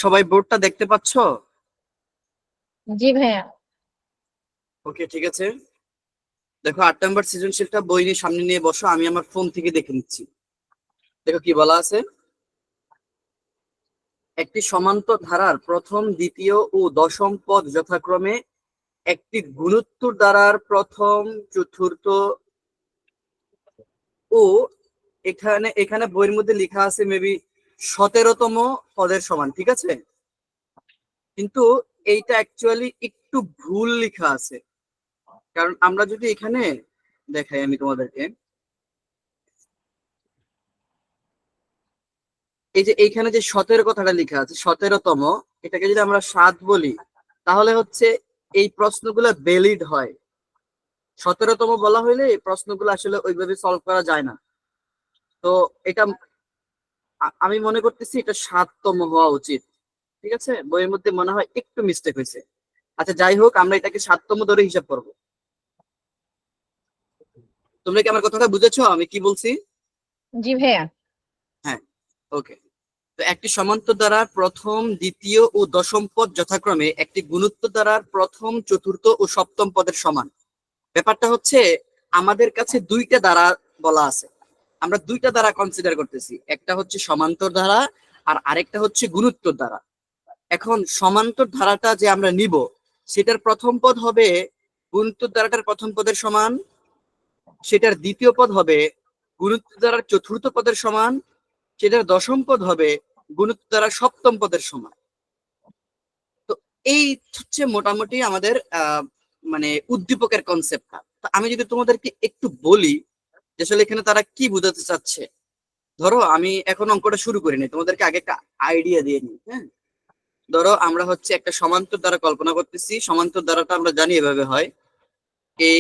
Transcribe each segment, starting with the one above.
সবাই বোর্ডটা দেখতে পাচ্ছ? জি ভাইয়া। ওকে, ঠিক আছে। দেখো, 8 নম্বর সৃজনশীলটা বই নিয়ে সামনে নিয়ে বসো, আমি আমার ফোন থেকে দেখে নিচ্ছি। দেখো কি বলা আছে। একটি সমান্তর ধারার প্রথম, দ্বিতীয় ও দশম পদ যথাক্রমে একটি গুণোত্তর ধারার প্রথম, চতুর্থ ও এখানে এখানে বইয়ের মধ্যে লেখা আছে মেবি 17তম পদের সমান, ঠিক আছে? কিন্তু এইটা অ্যাকচুয়ালি একটু ভুল লেখা আছে। কারণ আমরা যদি এখানে দেখাই, আমি তোমাদেরকে, এই যে এইখানে যে 17 কথাটা লেখা আছে, 17তম, এটাকে যদি আমরা 7 বলি, তাহলে হচ্ছে এই প্রশ্নগুলো ভ্যালিড হয়। 17তম বলা হইলে এই প্রশ্নগুলো আসলে ওইভাবে সলভ করা যায় না। তো এটা আমি মনে করতেছি এটা 7তম হওয়া উচিত। ঠিক আছে, বইয়ের মধ্যে মনে হয় একটু মিস্টেক হয়েছে। আচ্ছা, যাই হোক, আমরা এটাকে 7তম ধরে হিসাব করব। তোমরা কি আমার কথাটা বুঝেছো আমি কি বলছি? জি ভাইয়া। হ্যাঁ, ওকে। তো একটি সমান্তর দ্বারার প্রথম, দ্বিতীয় ও দশম পদ যথাক্রমে একটি গুণোত্তর দ্বারার প্রথম, চতুর্থ ও সপ্তম পদের সমান। ব্যাপারটা হচ্ছে, আমাদের কাছে দুইটা দ্বারা বলা আছে, আমরা দুইটা দ্বারা কনসিডার করতেছি, একটা হচ্ছে সমান্তর ধারা আর আরেকটা হচ্ছে গুণোত্তর ধারা। এখন সমান্তর ধারাটা যে আমরা নিব, সেটার প্রথম পদ হবে গুণোত্তর ধারাটার প্রথম পদের সমান, সেটার দ্বিতীয় পদ হবে গুণোত্তর ধারার চতুর্থ পদের সমান, সেটার দশম পদ হবে গুণোত্তর ধারার সপ্তম পদের সমান। তো এই হচ্ছে মোটামুটি আমাদের মানে উদ্দীপকের কনসেপ্টটা। তো আমি যদি তোমাদেরকে একটু বলি যে আসলে এখানে তারা কি বোঝাতে চাচ্ছে। ধরো আমি এখন অঙ্কটা শুরু করিনি, তোমাদেরকে আগে একটা আইডিয়া দিয়ে নিই। হ্যাঁ, ধরো আমরা হচ্ছে একটা সমান্তর দ্বারা কল্পনা করতেছি। সমান্তর দ্বারাটা আমরা জানি এভাবে হয়, এ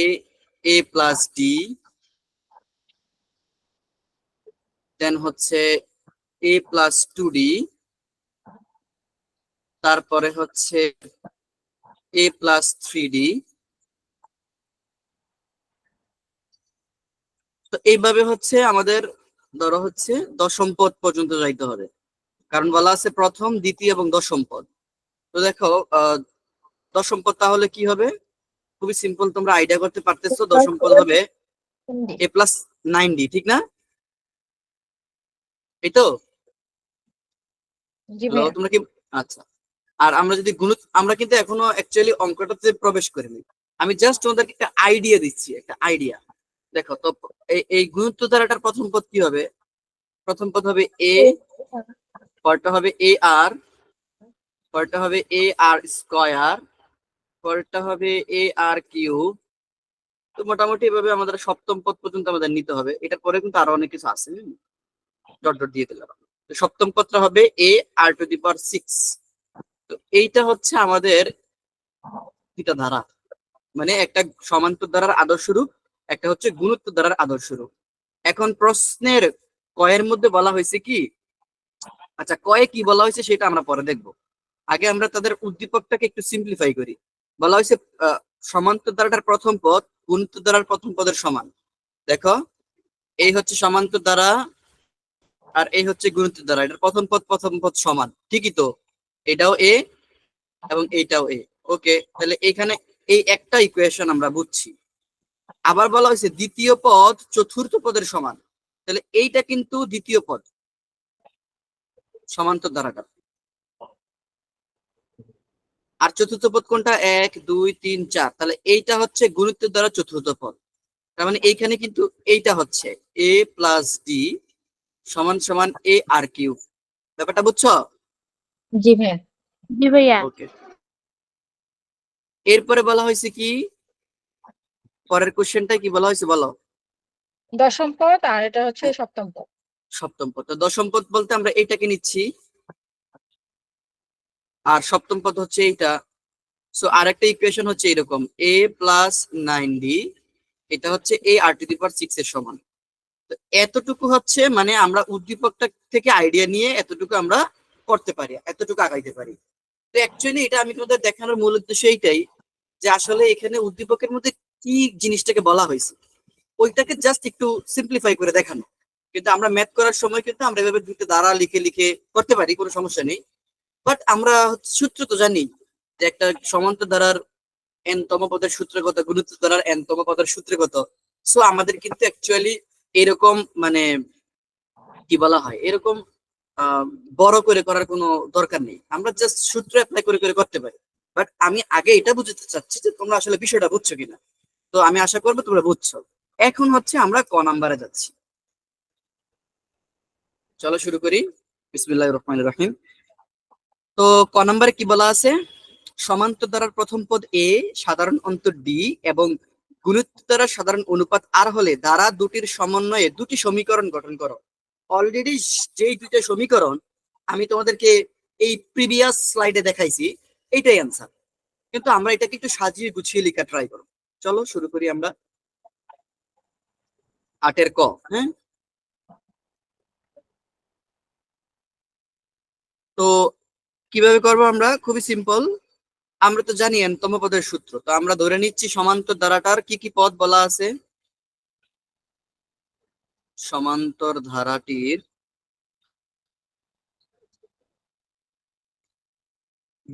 এ প্লাস ডি, দেন হচ্ছে এ প্লাস 2d, তারপরে হচ্ছে এ প্লাস 3d। তো এইভাবে হচ্ছে আমাদের, ধরো হচ্ছে দশম পদ পর্যন্ত যাইতে হবে, কারণ বলা আছে প্রথম, দ্বিতীয় এবং দশম পদ। তো দেখো, দশম পদ তাহলে কি হবে? খুবই সিম্পল, তোমরা আইডিয়া করতে পারতেছো। দশম পদ হবে এ প্লাস 9d, ঠিক না? এই তো? জি হ্যালো, ভাইয়া। তোমরা কি? আচ্ছা। আর আমরা যদি আমরা কিন্তু এখনো অ্যাকচুয়ালি অঙ্কটাতে প্রবেশ করিনি। আমি জাস্ট তোমাদেরকে একটা আইডিয়া দিচ্ছি, একটা আইডিয়া। দেখো তো, এই গুণিত ধারাটার প্রথম পদ কি হবে? প্রথম পদ হবে এ, পরটা হবে এ আর, পরটা হবে এ আর স্কয়ার, পরটা হবে এ আর কিউব। তো মোটামুটি এভাবে আমাদের সপ্তম পদ পর্যন্ত আমাদের নিতে হবে। এটার পরে কিন্তু আরো অনেক কিছু আছে, ডট ডট দিয়ে দিলাম। তো সপ্তম পদটা হবে এ আর টু দি পাওয়ার 6। তো এইটা হচ্ছে আমাদের দুইটা ধারা, মানে একটা সমান্তর ধারার আদর্শ রূপ, একটা হচ্ছে গুণোত্তর ধারার আদর্শ রূপ। এখন প্রশ্নের কয়ের মধ্যে বলা হয়েছে কি, আচ্ছা কয়ে কি বলা হয়েছে সেটা আমরা পরে দেখবো। আগে আমরা তাদের উদ্দীপকটাকে একটু সিম্পলিফাই করি। বলা হয়েছে সমান্তর ধারাটার প্রথম পদ গুণোত্তর ধারার প্রথম পদের সমান। দেখো, এই হচ্ছে সমান্তর ধারা আর এই হচ্ছে গুণোত্তর ধারা, এটার প্রথম পদ সমান, ঠিকই তো? এটাও এ এবং এইটাও এ। ওকে, তাহলে এখানে এই একটা ইকুয়েশন আমরা বুঝছি। আবার বলা হয়েছে দ্বিতীয় পদ চতুর্থ পদের সমান, তাহলে এইটা কিন্তু দ্বিতীয় পদ সমান্তর ধারাটা। আর চতুর্থ পদ কোনটা? 1 2 3 4, তাহলে এইটা হচ্ছে গুণিতের দ্বারা চতুর্থ পদ। তার মানে এইখানে কিন্তু এইটা হচ্ছে এ প্লাস ডি সমান সমান এ আর কিউব। ব্যাপারটা বুঝছো? জি ভাইয়া। জি ভাইয়া। ওকে, এরপরে বলা হয়েছে কি, পরের কোশ্চেনটা কি বলা হয়েছে বলো? দশম পদ আর এটা হচ্ছে সপ্তম পদ। সপ্তম পদ। তো দশম পদ বলতে আমরা এইটাকে নিচ্ছি, আর সপ্তম পদ হচ্ছে এইটা। সো আরেকটা ইকুয়েশন হচ্ছে এরকম, এ প্লাস 9d, এটা হচ্ছে এ আর টু দি পাওয়ার 6 এর সমান। তো এতটুকু হচ্ছে মানে আমরা উদ্দীপকটা থেকে আইডিয়া নিয়ে এতটুকু আমরা করতে পারি, এতটুকু আগাইতে পারি। তো অ্যাকচুয়ালি এটা আমি তোমাদের দেখানোর মূল উদ্দেশ্য এইটাই, যে আসলে এখানে উদ্দীপকের মধ্যে কি জিনিসটাকে বলা হয়েছে ওইটাকে জাস্ট একটু সিম্পলিফাই করে দেখানো। কিন্তু আমরা ম্যাথ করার সময় কিন্তু আমরা এভাবে দুটো দ্বারা লিখে লিখে করতে পারি, কোনো সমস্যা নেই। বাট আমরা সূত্র তো জানি যে একটা সমান্তর ধারার n তম পদের সূত্র কত, গুণিত ধারার n তম পদের সূত্র কত। সো আমাদের কিন্তু অ্যাকচুয়ালি এরকম মানে কি বলা হয়, এরকম আহ, বড় করে করার কোনো দরকার নেই, আমরা জাস্ট সূত্র অ্যাপ্লাই করে করে করতে পারি। বাট আমি আগে এটা বুঝতে চাচ্ছি যে তোমরা আসলে বিষয়টা বুঝছো কিনা। তো আমি আশা করবো তোমরা বুঝছো। এখন হচ্ছে আমরা ক নাম্বারে যাচ্ছি। চলো শুরু করি। বিসমিল্লাহির রহমানির রহিম। তো ক নাম্বারে কি বলা আছে, সমান্তর দ্বারার প্রথম পদ এ, সাধারণ অন্তর ডি এবং গুণিত দ্বারা সাধারণ অনুপাত আর হলে দ্বারা দুটির সমন্বয়ে দুটি সমীকরণ গঠন করো। অলরেডি যেই দুইটা সমীকরণ আমি তোমাদেরকে এই প্রিভিয়াস স্লাইডে দেখাইছি, এইটাই অ্যান্সার, কিন্তু আমরা এটাকে একটু সাজিয়ে গুছিয়ে লেখা ট্রাই করব। চলো শুরু করি আমরা। 8 ক। হ্যাঁ, তো কিভাবে করব আমরা, খুবই সিম্পল। আমরা তো জানি n তম পদের সূত্র, তো আমরা ধরে নিচ্ছি সমান্তর ধারাটার কি কি পদ বলা আছে। সমান্তর ধারাটির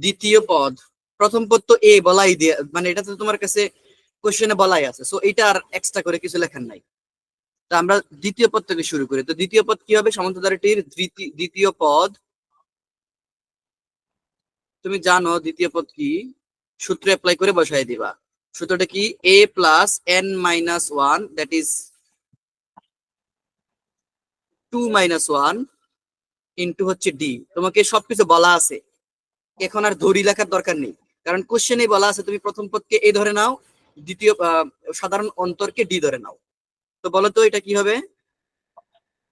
দ্বিতীয় পদ, প্রথম পদ তো এ বলাই দিয়ে, মানে এটা তো তোমার কাছে কোশ্চেনে বলাই আছে, সো এটা আর এক্সট্রা করে কিছু লেখার নাই। তো আমরা দ্বিতীয় পদ থেকে শুরু করি। তো দ্বিতীয় পদ কি হবে, সমান্তর ধারাটির দ্বিতীয় পদ, তুমি জানো দ্বিতীয় পদ কি, সূত্র অ্যাপ্লাই করে বসাই দিবা। সূত্রটা কি, a plus n minus one, that is 2 - 1 into হচ্ছে ডি। তোমাকে সবকিছু বলা আছে, এখন আর ধরি লেখার দরকার নেই, কারণ কোশ্চেনে বলা আছে তুমি প্রথম পদকে এ ধরে নাও, দ্বিতীয় সাধারণ অন্তরকে ডি ধরে নাও। তো বলো তো এটা কি হবে,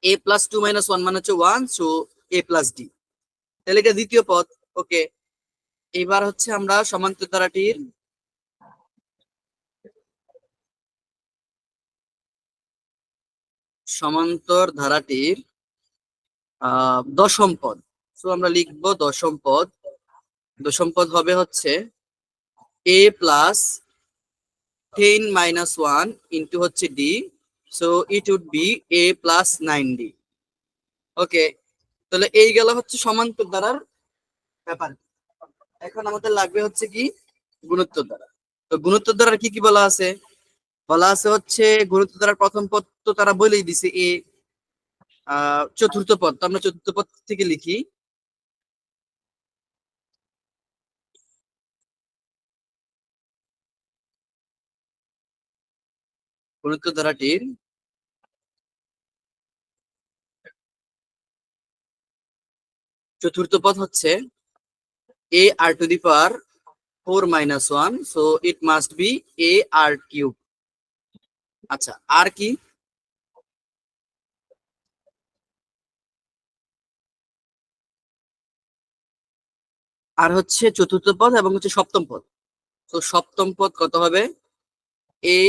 a প্লাস 2 - 1 মানে হচ্ছে 1, সো a প্লাস ডি, তাহলে এটা দ্বিতীয় পদ। ওকে, এবার হচ্ছে আমরা সমান্তর ধারাটির সমান্তর ধারাটির দশম পদ। সো আমরা লিখবো দশম পদ। দশম পদ হবে হচ্ছে a প্লাস 10 - 1 ইন্টু হচ্ছে D, so it would be a plus 9d। Okay, তাহলে এই গেল হচ্ছে সমান্তর ধারার ব্যাপার। এখন আমাদের লাগবে হচ্ছে কি, গুণোত্তর ধারা। তো গুণোত্তর ধারার কি কি বলা আছে, বলা আছে হচ্ছে গুণোত্তর ধারার প্রথম পদ তো তারা বলেই দিছে এ, চতুর্থ পদ তো আমরা চতুর্থ পদ থেকে লিখি। গুণোত্তর ধারাটির চতুর্থ পদ হচ্ছে a r to the power 4 - 1, so it must be a r cube। আচ্ছা, আর কি, আর হচ্ছে চতুর্থ পদ এবং হচ্ছে সপ্তম পদ। তো সপ্তম পদ কত হবে, a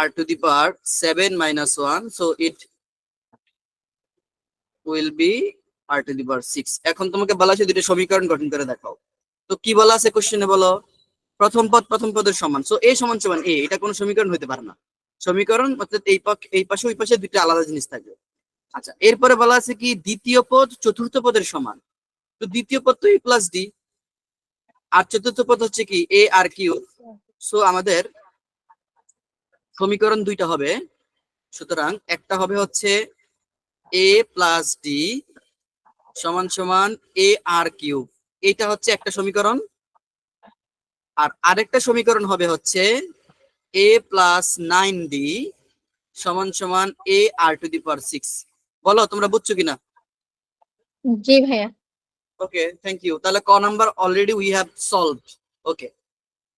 r to the power 7 - 1, so it will be r to the power 6। এখন তোমাকে বলা আছে দুটো সমীকরণ গঠন করে দেখাও। তো কি বলা আছে কোশ্চেনে বলো, প্রথম পদ প্রথম পদের সমান, সো a সমান সমান a, এটা কোনো সমীকরণ হতে পারে না। সমীকরণ অর্থাৎ এই পাশে ওই পাশে দুটো আলাদা জিনিস থাকবে। আচ্ছা, এরপরে বলা আছে কি দ্বিতীয় পদ চতুর্থ পদের সমান, তো দ্বিতীয় পদ তো a প্লাস ডি, আর চতুর্থ পদ হচ্ছে কি a আর কিউ। সো আমাদের সমীকরণ দুইটা হবে, সুতরাং একটা হবে হচ্ছে a প্লাস ডি সমান সমান a আর কিউব, এটা হচ্ছে একটা সমীকরণ। আর আরেকটা সমীকরণ হবে হচ্ছে a প্লাস 9d সমান সমান a R to the power 6। বলো তোমরা বুঝছো কিনা। জি ভাইয়া। Okay, thank you. তাহলে ক number already we have solved. Okay,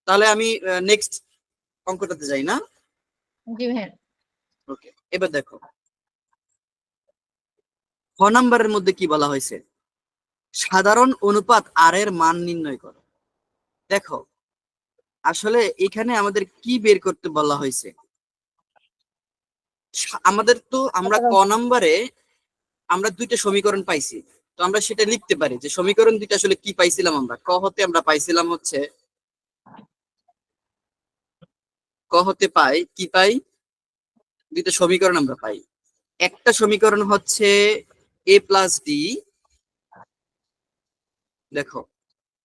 তাহলে আমি নেক্সট অঙ্কটাতে যাই না। জি ভাইয়া। ওকে, এবার দেখো খ নাম্বারের মধ্যে কি বলা হয়েছে, সাধারণ অনুপাত আর এর মান নির্ণয় করো। দেখো আসলে এখানে আমাদের কি বের করতে বলা হয়েছে, আমাদের তো আমরা ক নাম্বারে আমরা দুইটা সমীকরণ পাইছি, তো আমরা সেটা লিখতে পারি যে সমীকরণ দুইটা আসলে কি পাইছিলাম। আমরা ক হতে আমরা পাইছিলাম হচ্ছে, ক হতে পাই কি পাই, দুইটা সমীকরণ আমরা পাই। একটা সমীকরণ হচ্ছে a প্লাস ডি, দেখো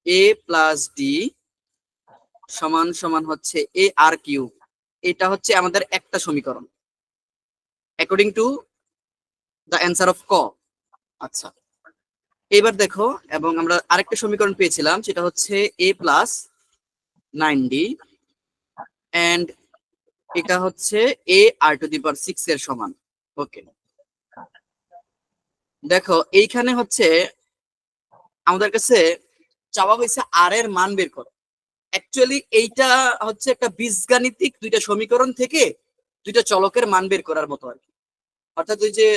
এ প্লাস ডি সমান সমান হচ্ছে এ আর কিউব, এটা হচ্ছে আমাদের একটা সমীকরণ according to the answer of ক। আচ্ছা, এবার দেখো, এবং আমরা আরেকটা সমীকরণ পেয়েছিলাম, সেটা হচ্ছে এ প্লাস 9d এন্ড এটা হচ্ছে এ আর টু দি পাওয়ার 6 এর সমান। ওকে, দেখো এইখানে হচ্ছে আমাদের কাছে চাওয়া হয়েছে আর এর মান বের করো। অ্যাকচুয়ালি এইটা হচ্ছে একটা বীজগাণিতিক দুইটা সমীকরণ থেকে দুইটা চলকের মান বের করার মতো আর কি। অর্থাৎ ওই যে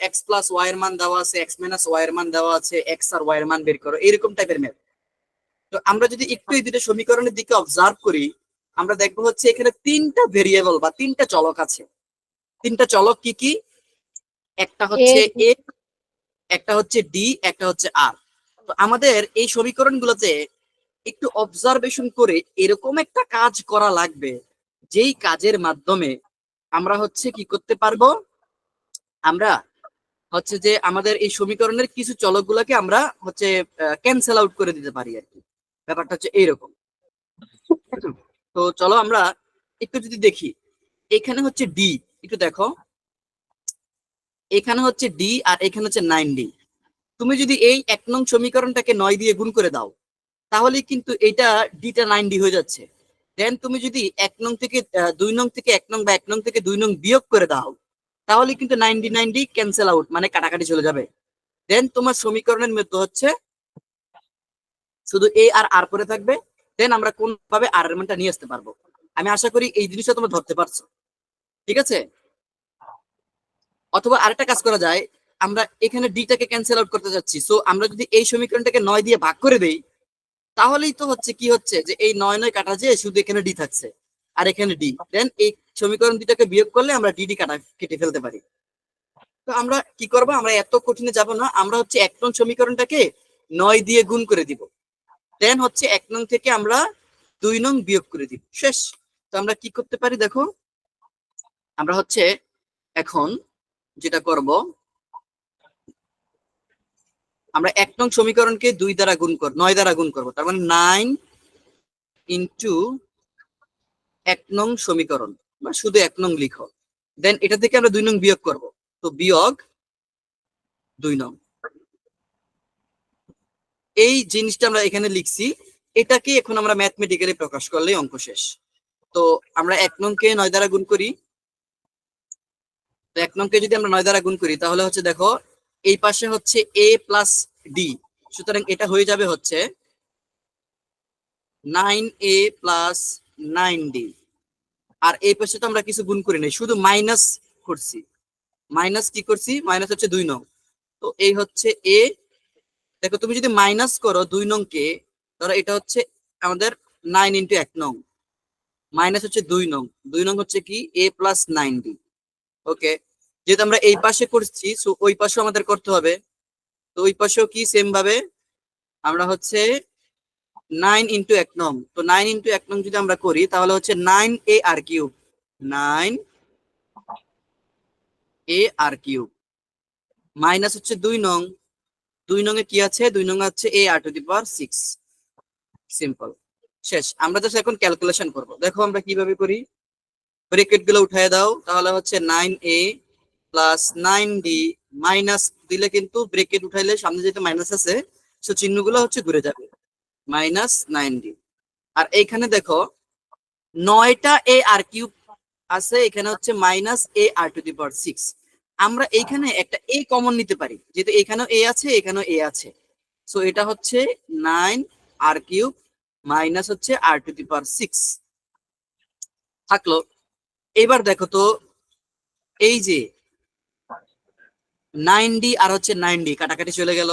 এক্স প্লাস ওয়াই এর মান দেওয়া আছে, এক্স মাইনাস ওয়াই এর মান দেওয়া আছে, এক্স আর ওয়াই এর মান বের করো, এরকম টাইপের ম্যাথ। তো আমরা যদি একটু এই দুটো সমীকরণের দিকে অবজার্ভ করি, আমরা দেখবো হচ্ছে এখানে তিনটা ভেরিয়েবল বা তিনটা চলক আছে। তিনটা চলক কি কি? একটা এ হচ্ছে এ, একটা হচ্ছে ডি, একটা হচ্ছে আর। তো আমাদের এই সমীকরণগুলোতে একটু অবজারভেশন করে এরকম একটা কাজ করা লাগবে, যেই কাজের মাধ্যমে আমরা হচ্ছে কি করতে পারবো, আমরা হচ্ছে যে আমাদের এই সমীকরণের কিছু চলকগুলোকে আমরা হচ্ছে ক্যান্সেল আউট করে দিতে পারি আর কি। ব্যাপারটা হচ্ছে এইরকম। তো চলো আমরা একটু যদি দেখি, এখানে হচ্ছে ডি, একটু দেখো, এখানে হচ্ছে ডি আর এখানে হচ্ছে 9d। তুমি যদি এই 1 নং সমীকরণটাকে 9 দিয়ে গুণ করে দাও, তাহলে কিন্তু এটা ডিটা 9d হয়ে যাচ্ছে। দেন তুমি যদি 1 নং থেকে 2 নং থেকে 1 নং বা 1 নং থেকে 2 নং বিয়োগ করে দাও, তাহলে কিন্তু 90 ক্যান্সেল আউট, মানে কাটাকাটি চলে যাবে। দেন তোমার সমীকরণের মধ্যে হচ্ছে শুধু এ আর আর পরে থাকবে। দেন আমরা কোন ভাবে আর এর মানটা নিয়ে আসতে পারবো। আমি আশা করি এই জিনিসটা তোমরা ধরতে পারছো, ঠিক আছে? অথবা আরেকটা কাজ করা যায়, আমরা এখানে ডিটাকে ক্যান্সেল আউট করতে যাচ্ছি, সো আমরা যদি এই সমীকরণটাকে 9 দিয়ে ভাগ করে দেই, তাহলেই তো হচ্ছে কি হচ্ছে যে এই 9 কাটা যেয়ে শুধু এখানে ডি থাকছে আর এখানে ডি। দেন এই সমীকরণ দুটাকে বিয়োগ করলে আমরা ডি কাটা কেটে ফেলতে পারি। তো আমরা কি করবো, আমরা এত কঠিনে যাব না, আমরা হচ্ছে 1 নং সমীকরণটাকে 9 দিয়ে গুণ করে দিব। দেন হচ্ছে 1 নং থেকে আমরা 2 নং বিয়োগ করে দিব, শেষ। তো আমরা কি করতে পারি দেখো, আমরা হচ্ছে এখন যেটা করব, আমরা 1 নং সমীকরণকে 2 দ্বারা গুণ করব, 9 দ্বারা গুণ করব, তার মানে 9 ইন্টু 1 নং সমীকরণ, বা শুধু 1 নং লিখো। দেন এটা থেকে আমরা 2 নং বিয়োগ করব, তো বিয়োগ 2 নং। এই জিনিসটা আমরা এখানে লিখছি, এটাকে এখন আমরা ম্যাথমেটিক্যালি প্রকাশ করলেই অঙ্ক শেষ। তো আমরা 1 নংকে 9 দ্বারা গুণ করি। তো 1 নংকে যদি আমরা 9 দ্বারা গুণ করি, তাহলে হচ্ছে দেখো এই পাশে হচ্ছে এ প্লাস ডি, সুতরাং এটা হয়ে যাবে হচ্ছে 9a প্লাস 9d। আর এই পাশে তো আমরা কিছু গুণ করি নাই, শুধু মাইনাস করছি। মাইনাস কি করছি, মাইনাস হচ্ছে 2 নং। তো এই হচ্ছে এ, দেখো তুমি যদি মাইনাস করো 2 নংকে, ধরো এটা হচ্ছে আমাদের 9 ইন্টু 1 নং, মাইনাস হচ্ছে 2 নং, 2 নং হচ্ছে কি এ প্লাস 9d। ওকে, যেহেতু আমরা এই পাশে করছি, সো ওই পাশেও আমাদের করতে হবে। তো ওই পাশেও কি সেম ভাবে আমরা হচ্ছে 9 ইন্টু 1 নং, তো 9 ইন্টু 1 নং যদি আমরা করি, তাহলে হচ্ছে 9a আর কিউব, 9a আর কিউব, মাইনাস হচ্ছে 2 নং, 2 নং এ কি আছে, 2 নং আছে এ আর টু দি পাওয়ার 6। সিম্পল, শেষ। আমরা জাস্ট এখন ক্যালকুলেশন করব। দেখো আমরা কিভাবে করি, ব্র্যাকেট গুলো উঠায় দাও, তাহলে হচ্ছে 9a প্লাস 9d, মাইনাস দিলে কিন্তু ব্র্যাকেট উঠাইলে সামনে যেটা মাইনাস আছে, সো চিহ্নগুলো হচ্ছে ঘুরে যাবে, মাইনাস 9d। আর এইখানে দেখো 9টা এ আর কিউব আছে, এখানে হচ্ছে minus A R to the power 6। আমরা এইখানে একটা এ কমন নিতে পারি, যেহেতু এখানেও এ আছে এখানেও এ আছে, সো এটা হচ্ছে 9 আর কিউব মাইনাস হচ্ছে আর টু দি পাওয়ার 6 থাকলো। এবার দেখো তো, এই যে 9d আর হচ্ছে 9d কাটাকাটি চলে গেল,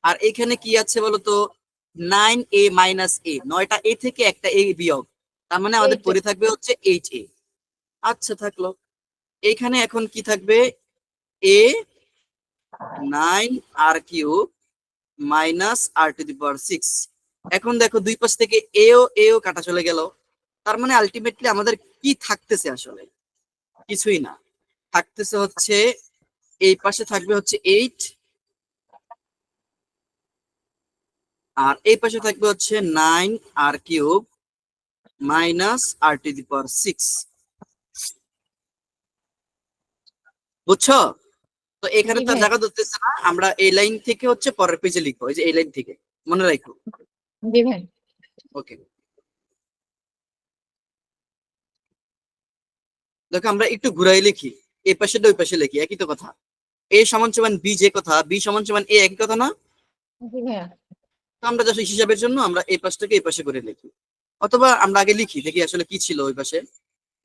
আর এখানে কি আছে বলতো, 9a মাইনাস এ, 9টা এ থেকে একটা এ বিয়োগ, তার মানে আমাদের 8 পড়ে থাকবে হচ্ছে 8a। আচ্ছা থাকলো, এইখানে এখন কি থাকবে, a 9 r cube minus r to the power 6। এখন দেখো দুই পাশ থেকে এও কাটা চলে গেল, তার মানে আলটিমেটলি আমাদের কি থাকতেছে, আসলে কিছুই না, থাকতেছে হচ্ছে এই পাশে থাকবে হচ্ছে 8, আর এই পাশে থাকবে হচ্ছে 9r³ মাইনাস r⁶ বুঝছো? তো এখানে জি তো আর ভাইয়া। জায়গা ধরতেছে না, আমরা এই লাইন থেকে হচ্ছে পরের পেজে লিখবো, এই যে এই লাইন থেকে, মনে রাখো। জি ভাইয়া। ওকে, দেখো আমরা একটু ঘুরাই লিখি, এই পাশে ওই পাশে লিখি, একই তো কথা। এ সমান সমান বি, যে কথা বি সমান সমান এ, একই কথা না? জি ভাইয়া। তো আমরা জাস্ট হিসাবের জন্য আমরা এই পাশটাকে এই পাশে করে লিখি, অথবা আমরা আগে লিখি দেখি আসলে কি ছিল ওই পাশে।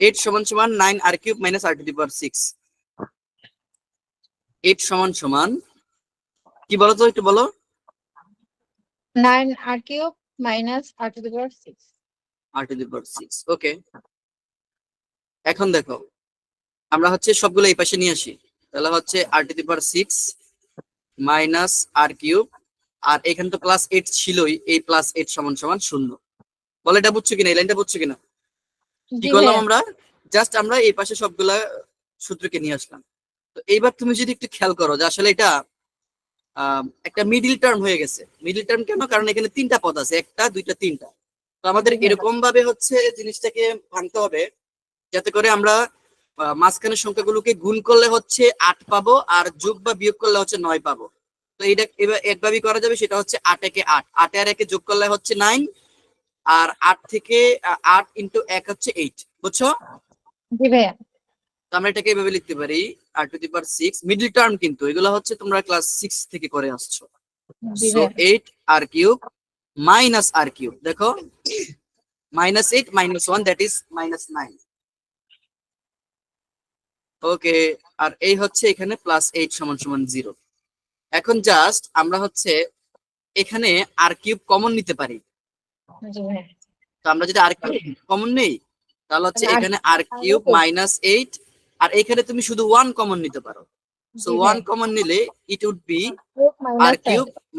8 সমান সমান 9r³ মাইনাস r⁶। 8 সমান সমান কি বলো তো, একটু বলো। 9r³ minus r⁶। r⁶, ওকে। এখন দেখো আমরা হচ্ছে সবগুলো এই পাশে নিয়ে আসি, তাহলে হচ্ছে r⁶ মাইনাস r³, আর এখানে তো +8 ছিলই, এই +8 সমান সমান 0। বলে এটা বুঝছো কিনা, এই লাইনটা বুঝছো কিনা? কি জি করলাম ভাইয়া। আমরা, জাস্ট আমরা এই পাশে সবগুলা সূত্রকে নিয়ে আসলাম। তো এইবার তুমি যদি একটু খেয়াল করো যে আসলে এটা একটা মিডিল টার্ম হয়ে গেছে। মিডিল টার্ম কেন? কারণ এখানে তিনটা পদ আছে, একটা দুইটা তিনটা। তো আমাদের জি ভাইয়া। এরকম ভাবে হচ্ছে জিনিসটাকে ভাঙতে হবে যাতে করে আমরা মাঝখানের সংখ্যাগুলোকে গুণ করলে হচ্ছে 8 পাবো, আর যোগ বা বিয়োগ করলে হচ্ছে 9 পাবো। তো এটা এবার একভাবেই করা যাবে, সেটা হচ্ছে 8 একে 8, 8 আর 1 যোগ করলে হচ্ছে 9, আর 8 থেকে 8 ইন্টু 1 হচ্ছে 8, বুঝছো? জি ভাইয়া। তো আমরা এটাকে এভাবে লিখতে পারি r⁶, মিডল টার্ম কিন্তু এগুলো হচ্ছে তোমরা ক্লাস 6 থেকে করে আসছো। জি সো ভাইয়া। 8r³ মাইনাস r³, দেখো -8 -1 দ্যাট ইজ -9, ওকে। আর এই হচ্ছে এখানে +8 সমান সমান 0। এখন জাস্ট আমরা হচ্ছে এখানে r³ কমন নিতে পারি। জি ভাইয়া। তো আমরা যদি r³ কমন নেই তাহলে হচ্ছে তাহলে এখানে r³ r⁵ -8, আর এখানে তুমি শুধু 1 কমন নিতে পারো। সো জি 1 ভাইয়া। কমন নিলে ইট উড বি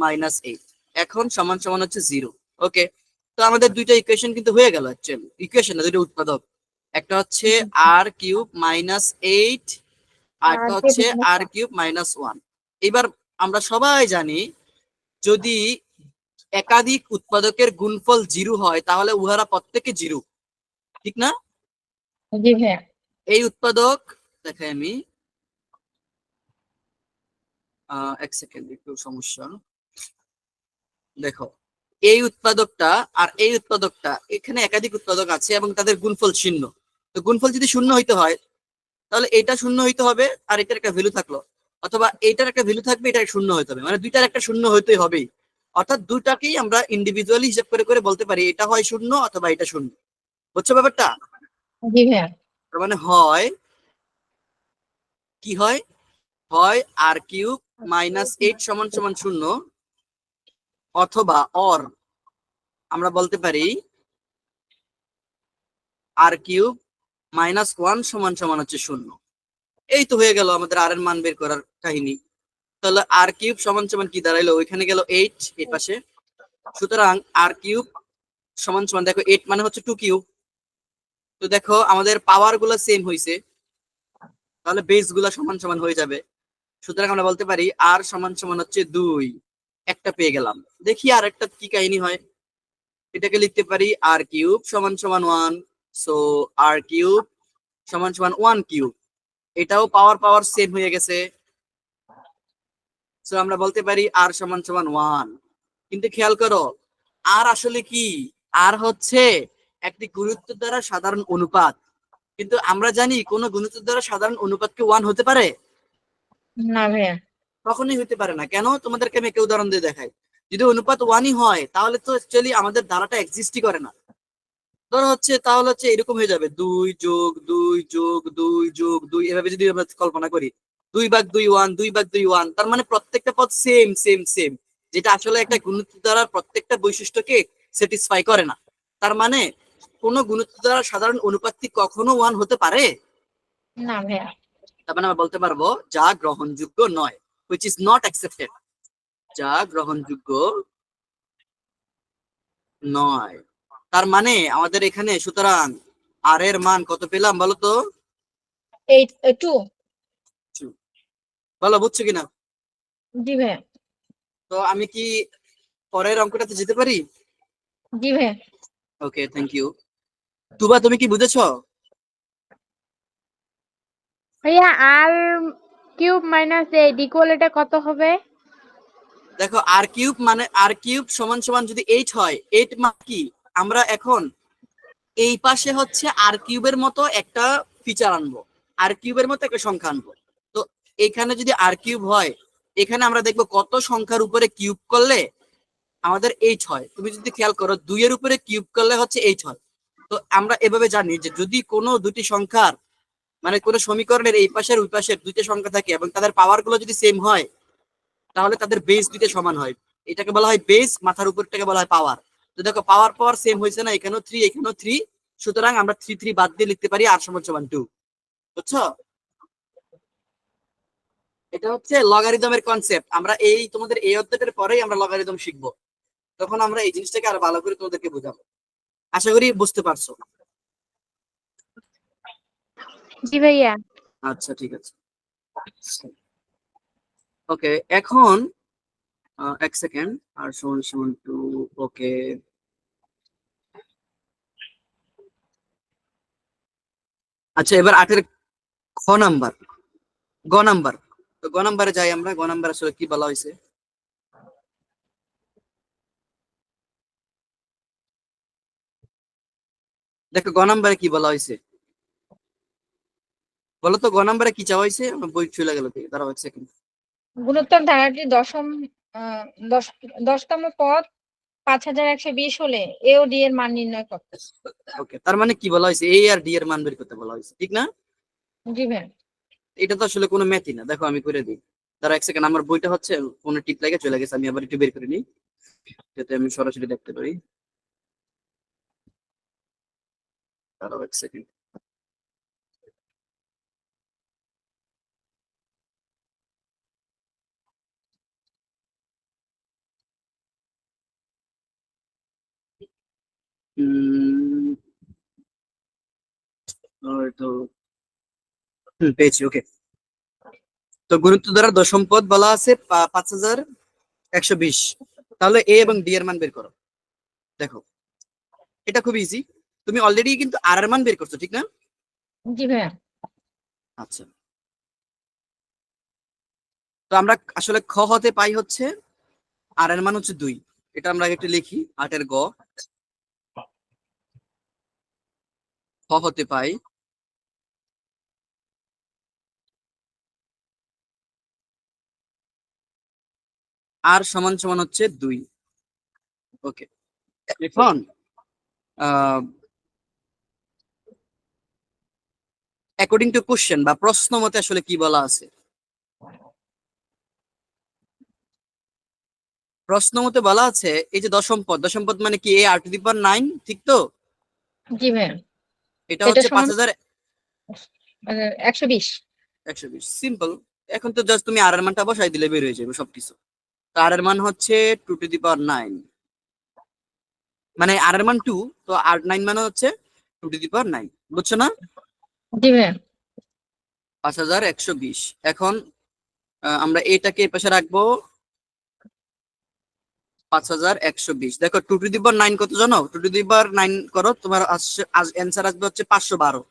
মাইনাস r³ -8, এখন সমান সমান হচ্ছে 0। ওকে, তো আমাদের দুইটা ইকুয়েশন কিন্তু হয়ে গেল, অ্যাকচুয়ালি ইকুয়েশন না, দুইটা উৎপাদক। একটা হচ্ছে r³ -8, আর একটা হচ্ছে r³ -1। এবার আমরা সবাই জানি যদি একাধিক উৎপাদকের গুণফল 0 হয় তাহলে উহারা প্রত্যেকে 0, ঠিক না? জি ভাইয়া। এই উৎপাদক দেখাই আমি, এক সেকেন্ড, একটু সমস্যা। দেখো এই উৎপাদকটা আর এই উৎপাদকটা, এখানে একাধিক উৎপাদক আছে এবং তাদের গুণফল 0। তো গুণফল যদি 0 হইতে হয় তাহলে এটা 0 হইতে হবে, আর এটার একটা ভ্যালু থাকলো, অথবা এটার একটা ভ্যালু থাকবে, এটা 0 হইতে হবে, মানে দুইটার একটা 0 হইতেই হবেই। অর্থাৎ দুইটাকেই আমরা ইন্ডিভিজুয়ালি হিসাব করে করে বলতে পারি এটা হয় 0 অথবা এটা 0। বুঝছো ব্যাপারটা? জি ভাইয়া। তার মানে হয় কি হয়, হয় r³ -8 সমান সমান 0, অথবা অর আমরা বলতে পারি r³ -1 সমান সমান হচ্ছে 0। এই তো হয়ে গেল আমাদের আর এর মান বের করার কাহিনী। তাহলে r³ সমান সমান কি দাঁড়াইলো, ওইখানে গেল 8 এই পাশে। সুতরাং r³ সমান সমান, দেখো 8 মানে হচ্ছে 2³। তো দেখো আমাদের পাওয়ার গুলা সেম হয়েছে, তাহলে বেস গুলা সমান সমান হয়ে যাবে। সুতরাং আমরা বলতে পারি r সমান সমান হচ্ছে 2, একটা পেয়ে গেলাম। দেখি আর একটা কি কাহিনী হয়, এটাকে লিখতে পারি r³ সমান সমান 1, সো r³ সমান সমান 1³। এটাও পাওয়ার পাওয়ার সেম হয়ে গেছে, সো আমরা বলতে পারি r সমান সমান 1। কিন্তু খেয়াল করো আর আসলে কি, আর হচ্ছে একটি গুণিতক দ্বারা সাধারণ অনুপাত, কিন্তু আমরা জানি কোন গুণিতক দ্বারা সাধারণ অনুপাত কি 1 হতে পারে? না ভাইয়া। কখনোই হতে পারে না। কেন? তোমাদেরকে আমি একটা উদাহরণ দিয়ে দেখাই। যদি অনুপাত 1ই হয় তাহলে তো অ্যাকচুয়ালি আমাদের ধারাটা এক্সিস্টই করে না। ধরো হচ্ছে তাহলে হচ্ছে এরকম হয়ে যাবে 2 যোগ 2 যোগ 2 যোগ 2, এভাবে যদি আমরা কল্পনা করি 2/2 1, 2/2 1, তার মানে প্রত্যেকটা পদ সেম সেম সেম, যেটা আসলে একটা গুণিতক দ্বারার প্রত্যেকটা বৈশিষ্ট্যকে স্যাটিসফাই করে না। তার মানে কোন গুণিতক দ্বারা সাধারণ অনুপাত কি কখনো 1 হতে পারে? না ভাইয়া। তার মানে আমরা বলতে পারবো যা গ্রহণযোগ্য নয়, which is not accepted, যা গ্রহণযোগ্য নয়। তার মানে আমাদের এখানে সুতরাং আর এর মান কত পেলাম বলো তো? 2। বলো বুঝছো কিনা? জি ভাইয়া। তো আমি কি পরের অঙ্কটাতে যেতে পারি? জি ভাইয়া। Okay, thank you. তুবা, তুমি কি বুঝেছো? ভাইয়া আর কিউব মাইনাস 8 ইকুয়াল এটা কত হবে? দেখো, আর কিউব মানে আর কিউব সমান সমান যদি 8 হয়, 8 মানে কি, আমরা এখন এই পাশে হচ্ছে আর কিউবের মতো একটা ফিচার আনবো, আর কিউবের মতো একটা সংখ্যা আনবো। তো এখানে যদি আর কিউব হয়, এখানে আমরা দেখবো কত সংখ্যার উপরে কিউব করলে আমাদের 8 হয়। তুমি যদি খেয়াল করো, 2 এর উপরে কিউব করলে হচ্ছে 8 হয়। তো আমরা এভাবে জানি যে যদি কোনো দুটি সংখ্যার মানে কোনো সমীকরণের এই পাশের ওই পাশের দুইটা সংখ্যা থাকে এবং তাদের পাওয়ার গুলো যদি সেম হয়, তাহলে তাদের বেস দুইটা সমান হয়। এটাকে বলা হয় বেস, মাথার উপরটাকে বলা হয় পাওয়ার। তো দেখো, পাওয়ার পাওয়ার সেম হয়েছে না, এখানেও 3 এখানেও 3, সুতরাং আমরা 3 3 বাদ দিয়ে লিখতে পারি আর সমান সমান 2। বুঝছো? এটা হচ্ছে লগারিদমের কনসেপ্ট। আমরা এই তোমাদের এই অধ্যায়ের পরেই আমরা লগারিদম শিখবো, তখন আমরা এই জিনিসটাকে আরো ভালো করে তোমাদেরকে বোঝাবো। আশা করি বুঝতে পারছো। জি ভাইয়া। আচ্ছা, ঠিক আছে। ওকে, এখন এক সেকেন্ড। আর সমান সমান 2। ওকে, আচ্ছা, এবার 8-এর খ নাম্বার, গ নাম্বার। তো গ নাম্বারে যাই আমরা। গ নাম্বার আসলে কি বলা হয়েছে? দেখো, গ নাম্বারে কি বলা হয়েছে বলো তো? গ নাম্বারে কি চাওয়া হয়েছে? আমার বই চলে গেল, দাঁড়াও এক সেকেন্ড। গুণোত্তর ধারাটি আহ, দশ দশতম পদ 5120 হলে এ ও ডি এর মান নির্ণয় করতে। ওকে, তার মানে কি বলা হয়েছে? এ আর ডি এর মান বের করতে বলা হয়েছে, ঠিক না? জি ভাইয়া। এটা তো আসলে কোনো ম্যাথই না। দেখো, আমি করে দিই। তারা এক সেকেন্ড, আমার বইটা হচ্ছে ফোনে টিপ লাগে চলে গেছে, আমি আবার একটু বের করে নিই যাতে আমি সরাসরি দেখতে পারি। দাঁড়াও এক সেকেন্ড। তো পেয়েছি। ওকে, তো গুরুত্ব দ্বারা দশম পদ বলা আছে 5120। তাহলে এ এবং ডি এর মান বের করো। দেখো, এটা খুব ইজি। তুমি অলরেডি কিন্তু আর এর মান বের করছো, ঠিক না? জি ভাইয়া। আচ্ছা, তো আমরা আসলে খ হতে পাই হচ্ছে আর এর মান হচ্ছে 2। এটা আমরা আগে একটু লিখি। 8-এর গ, খ হতে পাই আর সমান সমান হচ্ছে 2। ওকে, এখন অ্যাকর্ডিং টু কোশ্চেন বা প্রশ্ন মতে আসলে কি বলা আছে? প্রশ্ন মতে বলা আছে এই যে দশম পদ, দশম পদ মানে কি? এ আর টু দি পাওয়ার 9, ঠিক তো? জি ভাইয়া। এটা এটা হচ্ছে সমান 120। 5120, সিম্পল। এখন তো জাস্ট তুমি আর এর মানটা বসাই দিলে বের হয়ে যাবে সবকিছু। তো আর এর মান হচ্ছে 2 টু দি পাওয়ার 9, মানে আর এর মান 2, তো আর 9 মানে হচ্ছে 2 টু দি পাওয়ার 9। বুঝছো না? জি ভাইয়া। 5120। এখন আমরা এটাকে এই পাশে রাখবো। 5120, দেখো 2 টু দি পাওয়ার 9 কত জানো? 2 টু দি পাওয়ার 9 করো, তোমার অ্যান্সার আসবে হচ্ছে 512।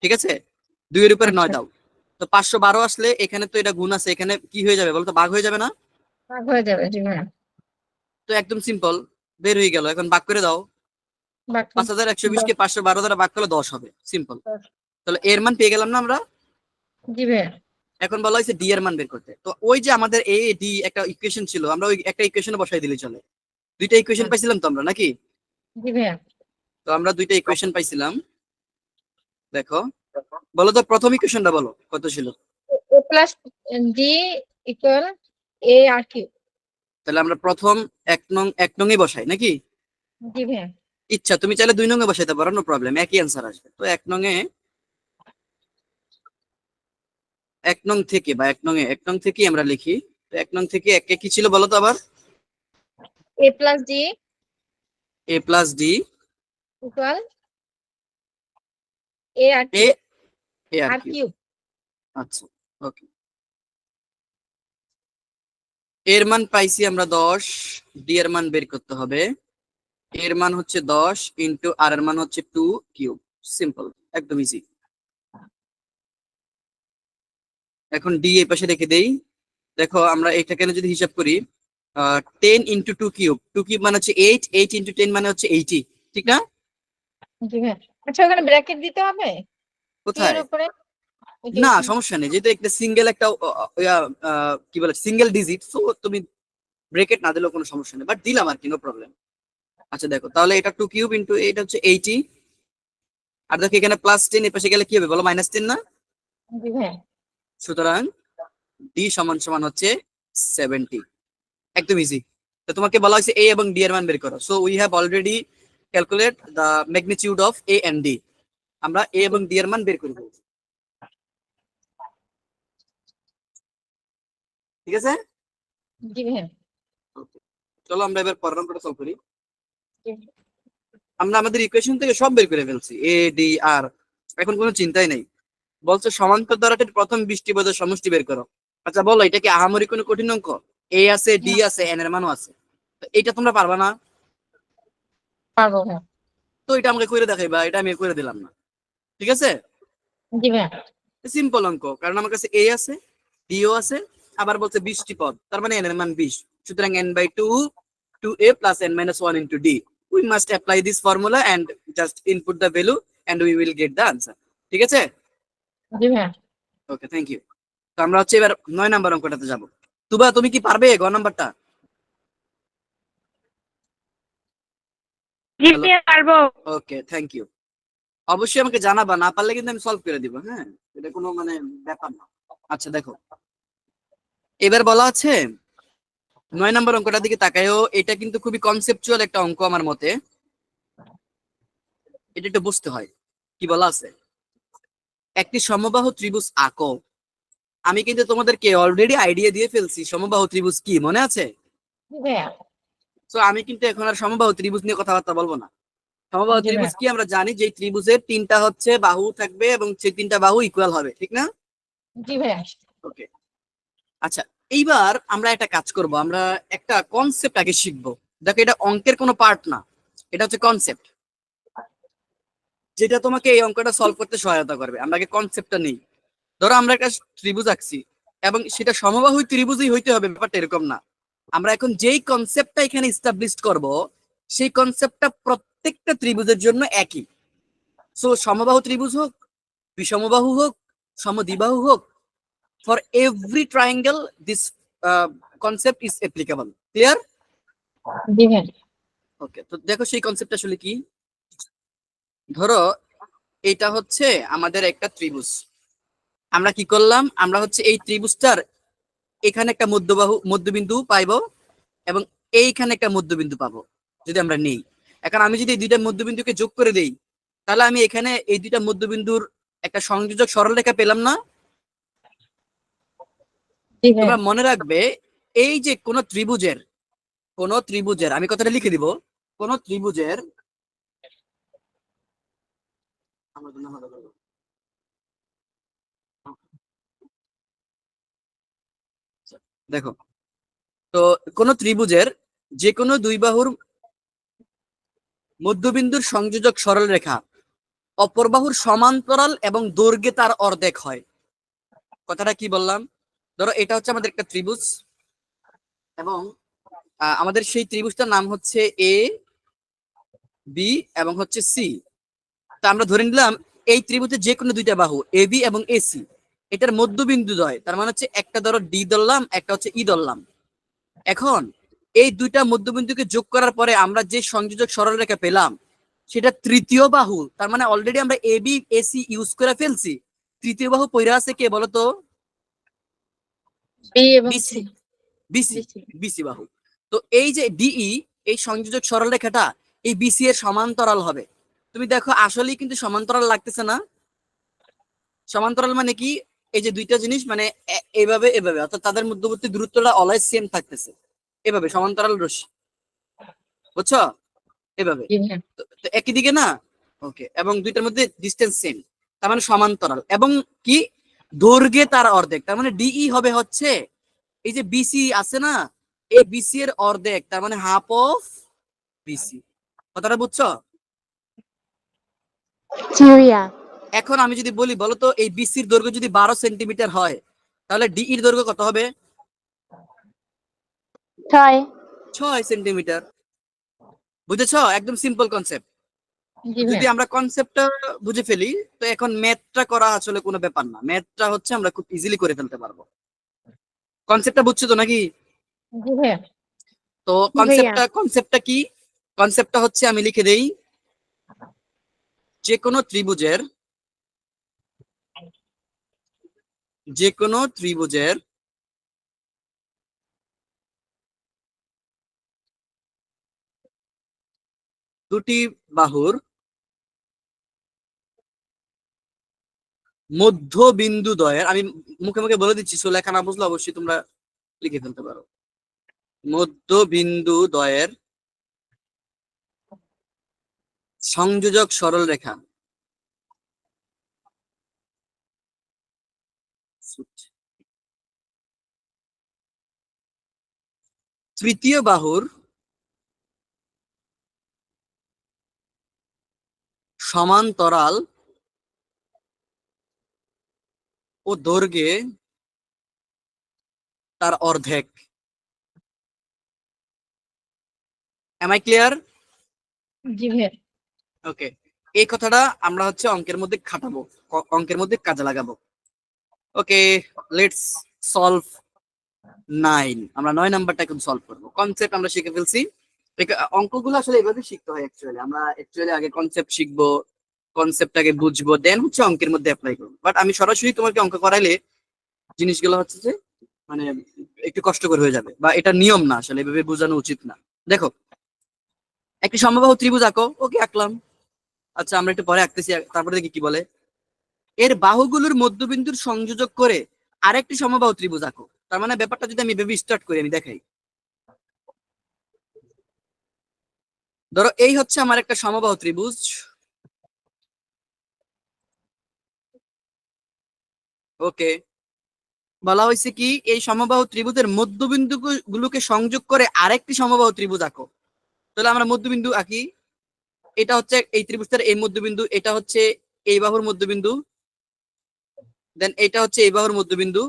ঠিক আছে, 2 এর উপরে 9 আচ্ছা, দাও। তো 512 আসলে এখানে তো এটা গুণ আছে, এখানে কি হয়ে যাবে বলতো? ভাগ হয়ে যাবে না? ভাগ হয়ে যাবে। জি ভাইয়া। তো একদম সিম্পল, বের হয়ে গেল। এখন ভাগ করে দাও। বাকি 5120 কে 10 512 দ্বারা ভাগ করলে 10 হবে, সিম্পল। 10। তাহলে এর মান পেয়ে গেলাম না আমরা? জি ভাইয়া। এখন বলা হয়েছে ডি এর মান বের করতে। তো ওই যে আমাদের এ ডি একটা ইকুয়েশন ছিল, আমরা ওই একটা ইকুয়েশনে বসাই দিলে চলে। দুইটা ইকুয়েশন আচ্ছা, পাইছিলাম তো আমরা, নাকি? জি ভাইয়া। তো আমরা দুইটা ইকুয়েশন পাইছিলাম। দেখো, বলো তো প্রথম ইকুয়েশনটা বলো কত ছিল? এ plus d equal a R Q. তাহলে আমরা প্রথম এক নং এ বসাই নাকি? জি ভাইয়া। ইচ্ছা, তুমি চাইলে 2 নং এ বসাইতে পারো, নো প্রবলেম, একই অ্যান্সার আসবে। তো এক নং থেকে বা এক নং থেকে আমরা লিখি। তো 1 নং থেকে একে কি ছিল বলো তো আবার? A plus d a plus d equal a r a q. A r r q. Q. আচ্ছা, ওকে। এর মান পাইছি আমরা 10, ডি এর মান বের করতে হবে। এর মান হচ্ছে 10 ইন্টু আর এর মান হচ্ছে 2 কিউব। সিম্পল, একদম ইজি। এখন ডি এই পাশে রেখে দেই। দেখো আমরা এটাকে যদি হিসাব করি 10 ইন্টু 2 কিউব, 2 কিউব মানে হচ্ছে 8, 8 ইন্টু 10 মানে হচ্ছে 80, ঠিক না? জি ভাইয়া। আচ্ছা ওখানে ব্র্যাকেট দিতে হবে কি কোথায়? এর উপরে? ওই যে না ওখানে। সমস্যা নেই, যেহেতু একটা সিঙ্গেল একটা কি বলে সিঙ্গেল ডিজিট, সো তুমি ব্রেকেট না দিলেও কোনো সমস্যা নেই, বাট দিলাম আর কি, নো প্রবলেম। আচ্ছা দেখো, তাহলে এটা 2 কিউব ইন্টু এটা হচ্ছে 80, আর দেখো এখানে +10 এর পাশে গেলে কি হবে বলো? -10 না? জি ভাইয়া। সুতরাং ডি সমান সমান হচ্ছে 70, একদম ইজি। তো তোমাকে বলা হয়েছে এ এবং ডি এর মান বের করো, so we have already calculate the magnitude of A and D. আমরা এ এবং ডি এর মান বের করে ফেলছি, ঠিক আছে? জি ভাইয়া। চলো আমরা এবার পরের অঙ্কটা সলভ করি। জি। আমরা আমাদের ইকুয়েশন থেকে সব বের করে ফেলছি, এ ডি আর, এখন কোনো চিন্তাই নেই। বলছে সমান্তর দ্বারাটির প্রথম 20টি পদের সমষ্টি বের করো। আচ্ছা বলো, এটা কি আহামরি কোনো কঠিন অঙ্ক? এ আছে, ডি আছে, এন এর মানও আছে, তো এটা তোমরা পারবা না? পারবো ভাইয়া। তো এটা আমাকে করে দেখাইবা, এটা আমি করে দিলাম না, ঠিক আছে? জি ভাইয়া। সিম্পল অঙ্ক, কারণ আমার কাছে এ আছে, ডিও আছে, আবার বলছে 20টি পদ, তার মানে এন এর মান 20, সুতরাং n/2 2a plus n-1 into d. We must apply this formula and just input the value and we will get the answer. ঠিক আছে? জি ভাইয়া। Okay, thank you. তো আমরা হচ্ছে এবার 9 নাম্বার অঙ্কটাতে যাব। তুবা তুমি কি পারবে গ নাম্বারটা? জি ভাইয়া পারবো। ওকে, থ্যাংক ইউ। অবশ্যই আমাকে জানাবা, না পারলে কিন্তু আমি সলভ করে দিব, হ্যাঁ, এটা কোনো মানে ব্যাপার না। আচ্ছা দেখো, এবার বলা আছে 9 নম্বর অঙ্কটার দিকে তাকায়ও, এটা কিন্তু খুবই কনসেপচুয়াল একটা অঙ্ক আমার মতে, এটা একটু বুঝতে হয়। কি বলা আছে? একটি সমবাহু ত্রিভুজ আঁকো। আমি কিন্তু তোমাদেরকে অলরেডি আইডিয়া দিয়ে ফেলছি সমবাহু ত্রিভুজ কি, মনে আছে? জি ভাইয়া। তো আমি কিন্তু এখন আর সমবাহু ত্রিভুজ নিয়ে কথাবার্তা বলবো না। সমবাহু জি ত্রিভুজ ভাইয়া। কি আমরা জানি, যে ত্রিভুজের 3টা হচ্ছে বাহু থাকবে এবং সেই 3টা বাহু ইকুয়াল হবে, ঠিক না? জি ভাইয়া। ওকে, আচ্ছা এইবার আমরা একটা কাজ করব, আমরা একটা কনসেপ্ট আগে শিখবো। দেখো এটা অঙ্কের কোনো পার্ট না, এটা হচ্ছে কনসেপ্ট, যেটা তোমাকে এই অঙ্কটা সলভ করতে সহায়তা করবে। আমরা আগে কনসেপ্টটা নেই। ধরো আমরা একটা ত্রিভুজ আঁকছি এবং সেটা সমবাহু ত্রিভুজই হইতে হবে, ব্যাপারটা এরকম না। আমরা এখন যেই কনসেপ্টটা এখানে এস্টাবলিশ করব, সেই কনসেপ্টটা প্রত্যেকটা ত্রিভুজের জন্য একই। সো সমবাহু ত্রিভুজ হোক, বিষমবাহু হোক, সমদ্বিবাহু হোক, for every triangle this concept is applicable. Clear? জি ভাইয়া। ওকে, তো দেখো সেই কনসেপ্ট আসলে কি। ধরো এটা হচ্ছে আমাদের একটা ত্রিভুজ, আমরা কি করলাম, আমরা হচ্ছে এই ত্রিভুজটার এখানে একটা মধ্যবিন্দু পাইবো এবং এইখানে একটা মধ্যবিন্দু পাবো যদি আমরা নেই। এখন আমি যদি এই দুইটা মধ্যবিন্দুকে যোগ করে দেই, তাহলে আমি এখানে এই দুইটা মধ্যবিন্দুর একটা সংযোজক সরলরেখা পেলাম না? জি ভাইয়া। তোমরা মনে রাখবে, এই যে কোন ত্রিভুজের আমি কথাটা লিখে দিব, কোন ত্রিভুজের দেখো, তো কোন ত্রিভুজের যে কোনো দুই বাহুর মধ্যবিন্দুর সংযোজক সরলরেখা অপর বাহুর সমান্তরাল এবং দৈর্ঘ্যে তার অর্ধেক হয়। কথাটা কি বললাম? ধরো এটা হচ্ছে আমাদের একটা ত্রিভুজ এবং আমাদের সেই ত্রিভুজটার নাম হচ্ছে এ বি এবং হচ্ছে সি। তা আমরা ধরে নিলাম এই ত্রিভুজের যে কোনো দুইটা বাহু এ বি এবং এসি এটার মধ্যবিন্দু দ্বয়, তার মানে হচ্ছে একটা ধরো ডি ধরলাম, একটা হচ্ছে ই ধরলাম। এখন এই দুইটা মধ্যবিন্দুকে যোগ করার পরে আমরা যে সংযোজক সরলরেখা পেলাম সেটা তৃতীয় বাহু, তার মানে অলরেডি আমরা এ বি এসি ইউজ করে ফেলছি, তৃতীয় বাহু পইরা আছে কে বলতো? বি এবং BC, C. BC, BC. BC বাহু। তো এই যে ডিই, এই সংযোজক সরলরেখাটা এই বিসি এর সমান্তরাল হবে। তুমি দেখো আসলেই কিন্তু সমান্তরাল লাগতেছে না? সমান্তরাল মানে কি, এই যে দুইটা জিনিস মানে এভাবে এভাবে, অর্থাৎ তাদের মধ্যবর্তী দূরত্বটা অলওয়েজ সেম থাকতেছে, এভাবে সমান্তরাল রশ্মি, বুঝছো? এভাবে জি ভাইয়া। তো একই দিকে না? ওকে, এবং দুইটার মধ্যে ডিসটেন্স সেম, তার মানে সমান্তরাল, এবং কি দৈর্ঘ্যে তার অর্ধেক, তার মানে ডিই হবে হচ্ছে এই যে বিসি আছে না, এই বিসি এর অর্ধেক, তার মানে হাফ অফ বিসি। কথাটা বুঝছো? জি ভাইয়া। এখন আমি যদি বলি, বলো তো এই বিসির দৈর্ঘ্য যদি 12 সেন্টিমিটার হয়, তাহলে ডি এর দৈর্ঘ্য কত হবে? 6। 6 সেন্টিমিটার। বুঝেছো? একদম সিম্পল কনসেপ্ট। জি যদি ভাইয়া। আমরা কনসেপ্টটা বুঝে ফেলি, তো এখন ম্যাথটা করা আসলে কোনো ব্যাপার না, ম্যাথটা হচ্ছে আমরা খুব ইজিলি করে ফেলতে পারবো। কনসেপ্টটা বুঝছো তো নাকি? জি ভাইয়া। তো জি ভাইয়া। কনসেপ্টটা কি? কনসেপ্টটা হচ্ছে, আমি লিখে দেই, যে কোনো ত্রিভুজের যে কোনো ত্রিভুজের দুটি বাহুর মধ্যবিন্দু দ্বয়ের, আমি মুখে মুখে বলে দিচ্ছি, সো লেখা না বুঝলে অবশ্যই তোমরা লিখে ফেলতে পারো। মধ্যবিন্দু দ্বয়ের সংযোজক সরল রেখা তৃতীয় বাহুর সমান্তরাল ও দৈর্ঘ্যে তার অর্ধেক। M I clear? জি ভাইয়া। ওকে, এই কথাটা আমরা হচ্ছে অঙ্কের মধ্যে খাটাবো, অঙ্কের মধ্যে কাজে লাগাবো। ওকে, লেটস সলভ 9। আমরা 9 নাম্বারটা এখন সলভ করবো। কনসেপ্ট আমরা শিখে ফেলছি। অঙ্কগুলো আসলে এভাবে শিখতে হয় অ্যাকচুয়ালি। আমরা অ্যাকচুয়ালি আগে কনসেপ্ট শিখবো, কনসেপ্টটাকে বুঝবো, দেন হচ্ছে অঙ্কের মধ্যে অ্যাপ্লাই করবো। বাট আমি সরাসরি তোমাকে অঙ্ক করাইলে জিনিসগুলো হচ্ছে যে মানে একটু কষ্টকর হয়ে যাবে, বা এটা নিয়ম না, আসলে এভাবে বোঝানো উচিত না। দেখো, একটি সমবাহু ত্রিভুজ আঁকো। ওকে, আঁকলাম। আচ্ছা, আমরা একটু পরে আঁকতেছি, তারপরে দেখি কি বলে। এর বাহুগুলোর মধ্যবিন্দুর সংযোজক করে আরেকটি সমবাহু ত্রিভুজ আঁকো। তার মানে ব্যাপারটা যদি আমি ভেবে স্টার্ট করি, আমি দেখাই। ধরো এই হচ্ছে আমার একটা সমবাহু ত্রিভুজ। ওকে, বলা হয়েছে কি, এই সমবাহু ত্রিভুজের মধ্যবিন্দু গুলোকে সংযোগ করে আরেকটি সমবাহু ত্রিভুজ আঁকো। তাহলে আমরা মধ্যবিন্দু আঁকি। এটা হচ্ছে এই ত্রিভুজটার এই মধ্যবিন্দু, এটা হচ্ছে এই বাহুর মধ্যবিন্দু, দেন এটা হচ্ছে এই বাহুর মধ্যবিন্দু।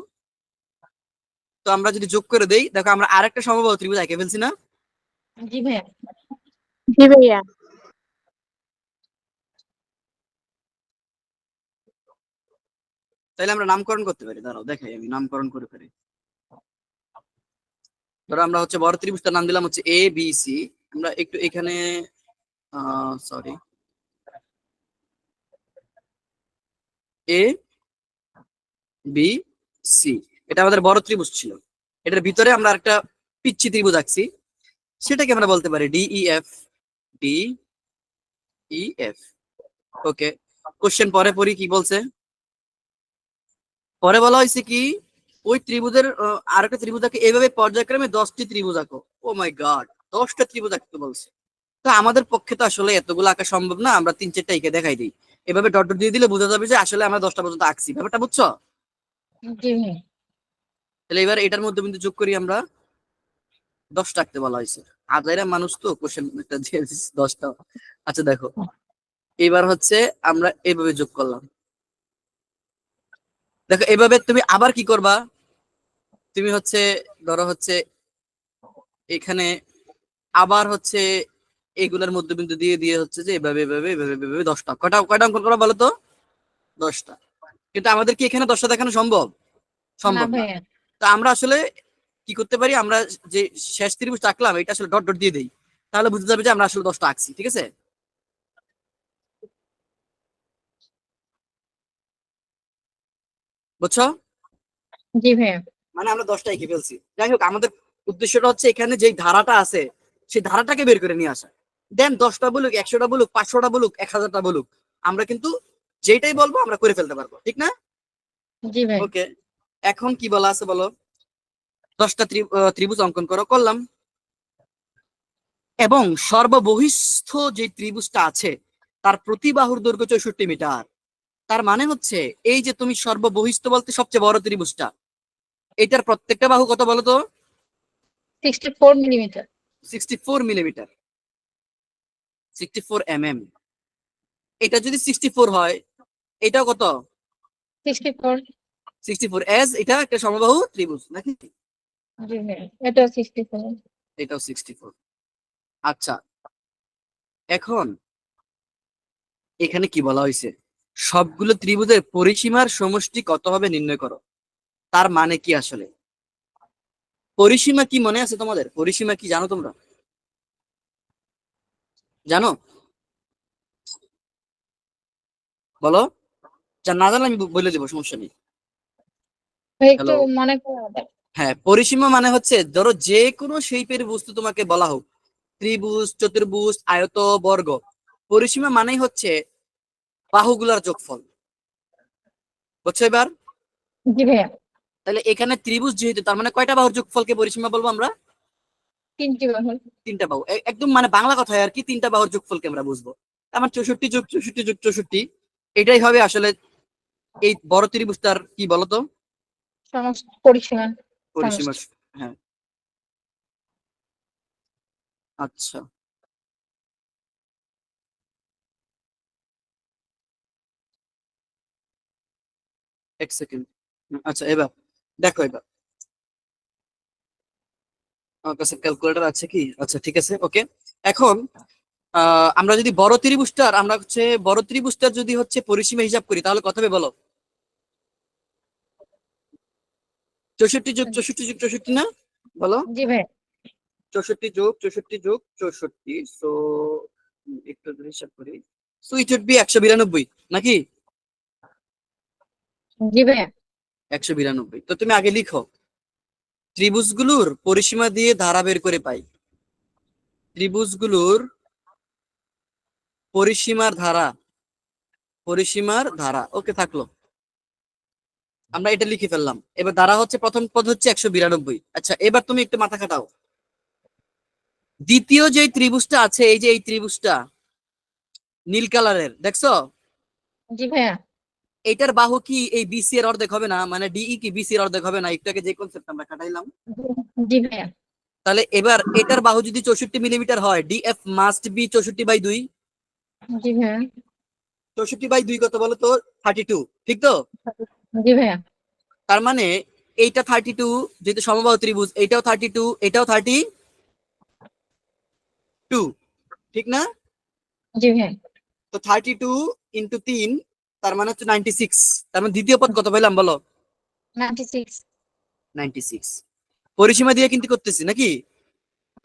তো আমরা যদি যোগ করে দেই, দেখো আমরা আরেকটা সমবাহু ত্রিভুজ এঁকে ফেলছি না? জি ভাইয়া। জি ভাইয়া। তাহলে আমরা নামকরণ করতে পারি। দাঁড়াও দেখাই, আমি নামকরণ করে ফেলি। ধরো আমরা হচ্ছে বড় ত্রিভুজটার নাম দিলাম হচ্ছে এ বি সি। আমরা একটু এখানে সরি, এ বি সি, এটা আমাদের বড় ত্রিভুজ ছিল। এটার ভিতরে আমরা একটা পিচ্ছি ত্রিভুজ আঁকছি, সেটাকে আমরা বলতে পারি D E F. D E F. Okay, question পরে পড়ি কি বলছে। পরে বলা হয়েছে কি, ওই ত্রিভুজের আরেকটা ত্রিভুজ আঁকে এইভাবে পর্যায়ক্রমে 10টি ত্রিভুজ আঁকো। ও মাই গড, 10টা ত্রিভুজ আঁকতে বলছে। তো আমাদের পক্ষে তো আসলে এতগুলো আঁকা সম্ভব না, আমরা 3-4টা এঁকে দেখাই দিই। এভাবে ডট ডট দিয়ে দিলে বোঝা যাবে যে আসলে আমরা 10টা পর্যন্ত আঁকছি। ব্যাপারটা বুঝছো? জি ভাইয়া। তাহলে এবার এটার মধ্যে বিন্দু যোগ করি আমরা। 10টা আঁকতে বলা হয়েছে। আজাইরা মানুষ তো কোশ্চেন একটা দিয়ে দিচ্ছে 10টা। আচ্ছা দেখো, এবার হচ্ছে আমরা এইভাবে যোগ করলাম। দেখো এভাবে তুমি আবার কি করবা, তুমি হচ্ছে ধরো হচ্ছে এখানে আবার হচ্ছে এগুলার মধ্যবিন্দু দিয়ে দিয়ে হচ্ছে যে এভাবে এভাবে এভাবে এভাবে 10টা। কয়টা কয়টা অঙ্কন করা বলো তো? 10টা। কিন্তু আমাদের কি এখানে 10টা দেখানো সম্ভব? না সম্ভব না। ভাইয়া। তো আমরা আসলে কি করতে পারি, আমরা যে শেষ ত্রিভুজটা আঁকলাম এটা আসলে ডট ডট দিয়ে দেই, তাহলে বুঝতে যাবে যে আমরা আসলে 10টা আঁকছি। ঠিক আছে? বুঝছো? জি ভাইয়া। মানে আমরা 10টা এঁকে ফেলছি। যাই হোক, আমাদের উদ্দেশ্যটা হচ্ছে এখানে যে ধারাটা আছে সেই ধারাটাকে বের করে নিয়ে আসা। দেন 10টা বলুক, 100টা বলুক, 500টা বলুক, 1000টা বলুক, আমরা কিন্তু যেটাই বলবো আমরা করে ফেলতে পারবো। ঠিক না? জি ভাই। ওকে, এখন কি বলা আছে বলো। 10টা ত্রিভুজ অঙ্কন করো। করলাম। এবং সর্ববহিস্থ যে ত্রিভুজটা আছে তার প্রতি বাহুর দৈর্ঘ্য 64 মিটার। তার মানে হচ্ছে এই যে তুমি সর্ববহিস্থ বলতে সবচেয়ে বড় ত্রিভুজটা, এটার প্রত্যেকটা বাহু কত বলো তো? 64 মিলিমিটার। 64 মিলিমিটার, 64 এটা যদি 64 হয়, এটাও কত? 64। 64 এজ এটা একটা সমবাহু ত্রিভুজ নাকি? জি ভাইয়া, এটাও 64। এটাও 64। আচ্ছা, এখন এখানে কি বলা হয়েছে? সবগুলো ত্রিভুজের পরিসীমার সমষ্টি কত হবে নির্ণয় করো। তার মানে কি আসলে? পরিসীমা কি মনে আছে তোমাদের? পরিসীমা কি জানো তোমরা? জানো? বলো। যা না জানলে আমি বলে দেবো, সমস্যা নেই। একটু হ্যালো। মনে করা যায়। হ্যাঁ, পরিসীমা মানে হচ্ছে ধরো যে কোনো শেপের বস্তু তোমাকে বলা হোক, ত্রিভুজ, চতুর্ভুজ, আয়ত, বর্গ, পরিসীমা মানেই হচ্ছে বাহুগুলার যোগফল। বুঝছো এবার? জি ভাইয়া। তাহলে এখানে ত্রিভুজ যেহেতু, তার মানে কয়টা বাহুর যোগফলকে পরিসীমা বলবো আমরা? 3টি বাহু। তিনটা বাহু। একদম মানে বাংলা কথায় আর কি, তিনটা বাহুর যোগফলকে আমরা বুঝবো। আমার 64 যোগ 64 যোগ 64, এটাই হবে আসলে এই বড় ত্রিভুজটার কি বলতো? সমস্ত পরিসীমা। পরিসীমা। সমষ্টি। হ্যাঁ। আচ্ছা, এক সেকেন্ড। আচ্ছা, এবার দেখো, এবার আমার কাছে ক্যালকুলেটর আছে কি? আচ্ছা, ঠিক আছে, ওকে। এখন আমরা যদি বড় ত্রিভুজটার, আমরা হচ্ছে বড় ত্রিভুজটার যদি হচ্ছে পরিসীমা হিসাব করি, তাহলে কত হবে বলো? 64 যোগ 64 যোগ 64 না? বলো। জি ভাইয়া। 64 যোগ 64 যোগ 64, সো একটু যদি হিসাব করি, সো ইট উড বি 192 নাকি? জি ভাইয়া। 192। তো তুমি আগে লিখো, ত্রিভুজগুলোর পরিসীমা দিয়ে ধারা বের করে পাই। ত্রিভুজগুলোর পরিসীমার ধারা, পরিসীমার ধারা, ওকে থাকলো। আমরা এটা লিখে ফেললাম। এবার ধারা হচ্ছে, প্রথম পদ হচ্ছে 192। আচ্ছা, এবার তুমি একটু মাথা খাটাও। দ্বিতীয় যে ত্রিভুজটা আছে, এই যে এই ত্রিভুজটা নীল কালারের, দেখছো? জি ভাইয়া। এইটার বাহু কি এই বিসি এর অর্ধেক হবে না? মানে ডিই কি বিসি এর অর্ধেক হবে না? একটু আগে যে কনসেপ্ট আমরা খাটাইলাম। জি ভাইয়া। তাহলে এবার এটার বাহু যদি 64 মিলিমিটার হয়, ডিএফ মাস্ট বি 64/2। জি ভাইয়া। 64/2 কত বলো তো? 32, ঠিক তো? জি ভাইয়া। তার মানে এইটা 32, যেহেতু সমবাহু ত্রিভুজ, এইটাও 32, এটাও 32, ঠিক না? জি ভাইয়া। তো 32 ইন্টু 3, তার মানে হচ্ছে 96। তার মানে দ্বিতীয় পদ কত পেলাম বলো? 96। 96। পরিসীমা দিয়ে কিন্তু করতেছি নাকি?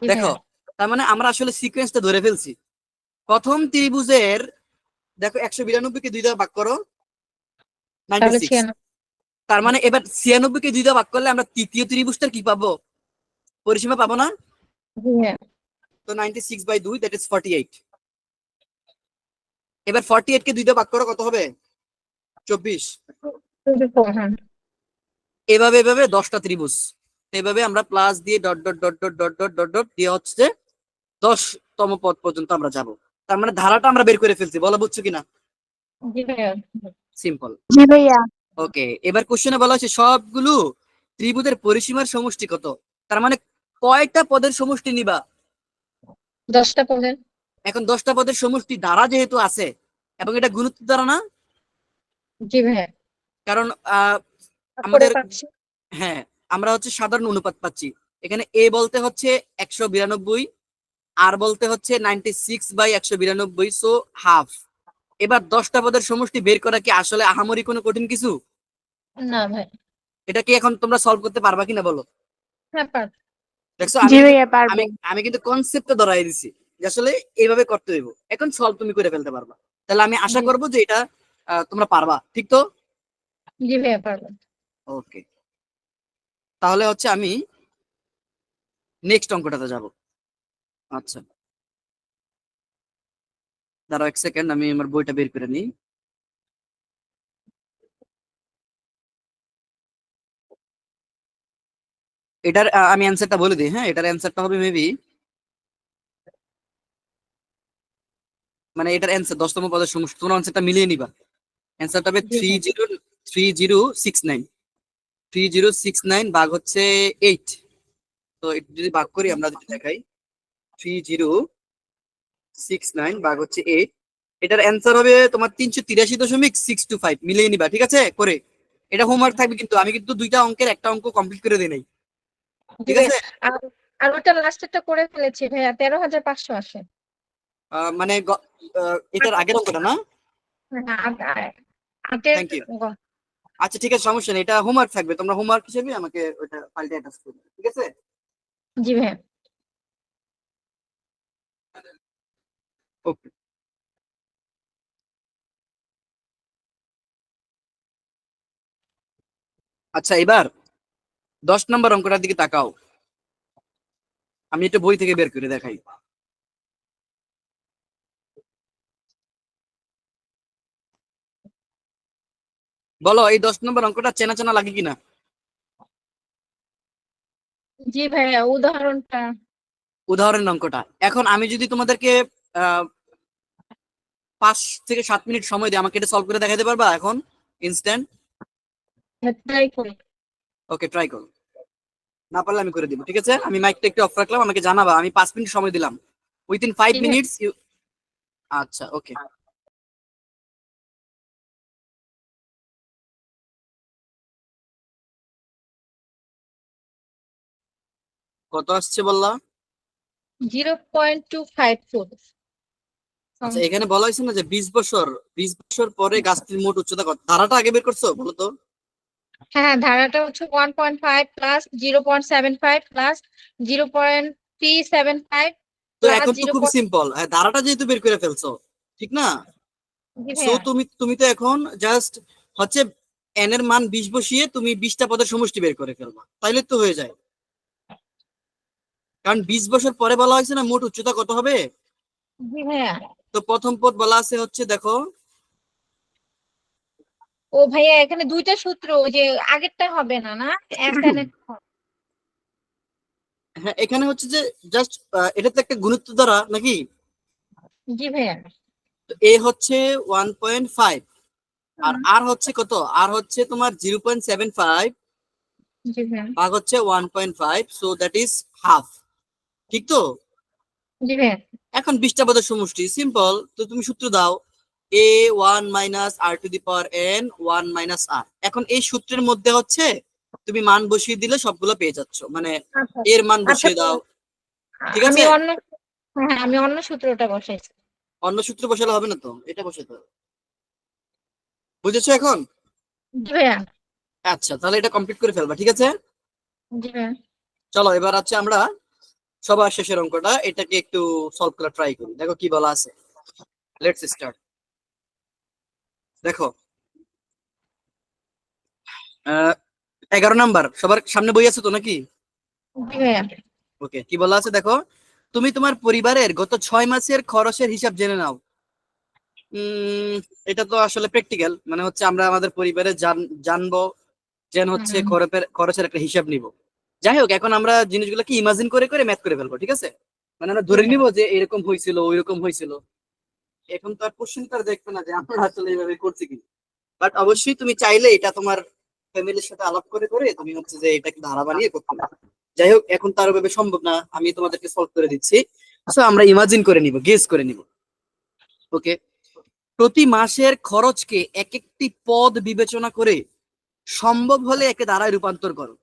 জি দেখো, ভাইয়া। তার মানে আমরা আসলে সিকোয়েন্সটা ধরে ফেলছি। প্রথম ত্রিভুজের, দেখো 192 কে 2 দ্বারা ভাগ করো, তাহলে 96। 96। তার মানে এবার 96 কে 2 দ্বারা ভাগ করলে আমরা তৃতীয় ত্রিভুজটার কি পাবো? পরিসীমা পাবো না? জি ভাইয়া। তো 96/2, দ্যাট ইজ 48। এবার 48 কে 2 দ্বারা ভাগ করো, কত হবে? 24। 24, হ্যাঁ। এভাবে এভাবে 10টা ত্রিভুজ, এভাবে আমরা প্লাস দিয়ে dot dot dot dot dot dot dot dot দিয়ে হচ্ছে 10তম পদ পর্যন্ত আমরা যাব। তার মানে ধারাটা আমরা বের করে ফেলছি, বলা বুঝছো কিনা? জি ভাইয়া। সিম্পল। জি ভাইয়া। ওকে, এবার কোশ্চেনে বলা হচ্ছে সবগুলো ত্রিভুজের পরিসীমার সমষ্টি কত। তার মানে কয়টা পদের সমষ্টি নিবা? 10টা পদের। এখন 10টা পদের সমষ্টি দ্বারা যেহেতু আছে, এবং এটা গুণোত্তর দ্বারা না, জি ভাইয়া। কারণ করে আমাদের, পাচ্ছি। হ্যাঁ, আমরা হচ্ছে সাধারণ অনুপাত পাচ্ছি। এখানে এ বলতে হচ্ছে 192, আর বলতে হচ্ছে 96/192, সো হাফ। এবার 10টা পদের সমষ্টি বের করা কি আসলে আহামরি কোনো কঠিন কিছু? না ভাই। এটা কি এখন তোমরা সলভ করতে পারবা কিনা বলো? হ্যাঁ, পার। দেখছো, জি ভাইয়া, পারবো। আমি কিন্তু কনসেপ্টটা ধরাই দিছি যে আসলে এইভাবে করতে হইব। এখন সলভ তুমি করে ফেলতে পারবা। তাহলে আমি আশা জি। করবো যে এটা তোমরা পারবা, ঠিক তো? জি ভাইয়া, পারবো। ওকে, তাহলে হচ্ছে আমি নেক্সট অঙ্কটাতে যাব। আচ্ছা, দাঁড়াও এক সেকেন্ড, আমি আমার বইটা বের করে নিই। এটার আমি অ্যান্সারটা বলে দিই। হ্যাঁ, এটার অ্যান্সারটা হবে মেবি, মানে এটার অ্যান্সার 10তম পদের সমষ্টি, তোমরা অ্যান্সারটা মিলিয়ে নিবা। অ্যান্সারটা হবে জি ভাইয়া। 303069। 3069 ভাগ হচ্ছে 8। তো এটা যদি ভাগ করি আমরা, যদি দেখাই 3069 ভাগ হচ্ছে 8, এটার অ্যান্সার হবে তোমার 383.625। মিলিয়ে নিবা, ঠিক আছে? করে এটা হোমওয়ার্ক থাকবে, কিন্তু আমি কিন্তু দুইটা অঙ্কের একটা অঙ্ক কমপ্লিট করে দিই নাই, জি ঠিক ভাইয়া। আছে? আর আর ওটা লাস্টেরটা করে ফেলেছি ভাইয়া, 13,500 আসে। মানে এটার আগের অঙ্কটা না? হ্যাঁ, আটের থ্যাংক ইউ। আচ্ছা ঠিক আছে, সমস্যা নেই, এটা হোমওয়ার্ক থাকবে, তোমরা হোমওয়ার্ক হিসেবে আমাকে ওটা ফাইলটা অ্যাটাচ করবে, ঠিক আছে? জি ভাইয়া। ওকে। আচ্ছা, এবার 10 নম্বর অঙ্কটার দিকে তাকাও, আমি এটা বই থেকে বের করে দেখাই। বলো এই 10 নম্বর অঙ্কটা চেনা চেনা লাগে কিনা? জি ভাইয়া, উদাহরণটা উদাহরণের অঙ্কটা। এখন আমি যদি তোমাদেরকে 5 থেকে 7 মিনিট সময় দিই, আমাকে এটা সলভ করে দেখাতে পারবা এখন ইনস্ট্যান্ট? ট্রাই করি। ওকে, ট্রাই করো, না পারলে আমি করে দিব, ঠিক আছে? আমি মাইকটা একটু অফ রাখলাম, আমাকে জানাবা, আমি 5 মিনিট সময় দিলাম, উইথিন 5 জি ভাইয়া। Minutes you. আচ্ছা, ওকে। কত আসছে বললা? 0.254। আচ্ছা, এখানে বলা হয়েছে না যে 20 বছর পরে গাছটির মোট উচ্চতা কত? ধারাটা আগে বের করছো বলো তো? হ্যাঁ, ধারাটা হচ্ছে 1.5 প্লাস 0.75 প্লাস 0.375 তো প্লাস এখন তো জিরো। খুবই সিম্পল, ধারাটা যেহেতু বের করে ফেলছো, ঠিক না? জি সো ভাইয়া। তুমি তো এখন জাস্ট হচ্ছে এন এর মান 20 বসিয়ে তুমি 20টা পদের সমষ্টি বের করে ফেলবা, তাইলে তো হয়ে যায়। কারণ 20 বছর পরে বলা হয়েছে না মোট উচ্চতা কত হবে। জি ভাইয়া। তো প্রথম পদ বলা আছে হচ্ছে, দেখো, ও ভাইয়া, এখানে দুইটা সূত্র, ওই যে আগেরটা হবে না, না এখানে। হ্যাঁ, এখানে হচ্ছে যে জাস্ট এটা তো একটা গুণিত দ্বারা নাকি? জি ভাইয়া। তো এ হচ্ছে 1.5, আর আর হচ্ছে কত? আর হচ্ছে তোমার 0.75 জি ভাইয়া। ভাগ হচ্ছে 1.5, সো দ্যাট ইজ হাফ, ঠিক তো? জি ভাইয়া। এখন 20টা পদের সমষ্টি সিম্পল, তো তুমি সূত্র দাও, a1 - r⁴ এখন এই সূত্রের মধ্যে হচ্ছে তুমি মান বসিয়ে দিলে সবগুলো পেয়ে যাচ্ছ, মানে আচ্ছা এর মান আচ্ছা। বসিয়ে দাও, ঠিক আমি আছে? অন্য, হ্যাঁ আমি অন্য সূত্রটা বসাইছি। অন্য সূত্র বসালে হবে না, তো এটা বসাতে হবে, বুঝেছো এখন? জি ভাইয়া। আচ্ছা, তাহলে এটা কমপ্লিট করে ফেলবা, ঠিক আছে? জি ভাইয়া। চলো এবার হচ্ছে আমরা সবার শেষের অঙ্কটা, এটাকে একটু সলভ করা ট্রাই করি, দেখো কি বলা আছে। Let's start. দেখো, 11 নাম্বার, সবার সামনে বই আছে তো নাকি? জি ভাইয়া। ওকে, কি বলা আছে দেখো, তুমি তোমার পরিবারের গত 6 মাসের খরচের হিসাব জেনে নাও। উম এটা তো আসলে প্র্যাকটিক্যাল, মানে হচ্ছে আমরা আমাদের পরিবারে জানবো, যেন হচ্ছে হুম। খরচের একটা হিসাব নিব। যাই হোক, এখন আমরা জিনিসগুলোকে ইমাজিন করে করে ম্যাথ করে ফেলবো, ঠিক আছে? মানে আমরা জি ধরে ভাইয়া। নিব যে এরকম হয়েছিল ওইরকম হয়েছিল। এখন তো আর কোশ্চেন তো আর দেখবে না যে আমরা আসলে এইভাবে করছি কি। বাট অবশ্যই তুমি চাইলে এটা তোমার ফ্যামিলির সাথে আলাপ করে করে তুমি হচ্ছে যে এটাকে ধারা বানিয়ে করতে পারো। যাই হোক, এখন তার ভাবে সম্ভব না, আমি তোমাদেরকে সলভ করে দিচ্ছি। সো আমরা ইমাজিন করে নিব, গেস করে নিব। ওকে, প্রতি মাসের খরচকে এক একটি পদ বিবেচনা করে সম্ভব হলে একে ধারায় রূপান্তর করো,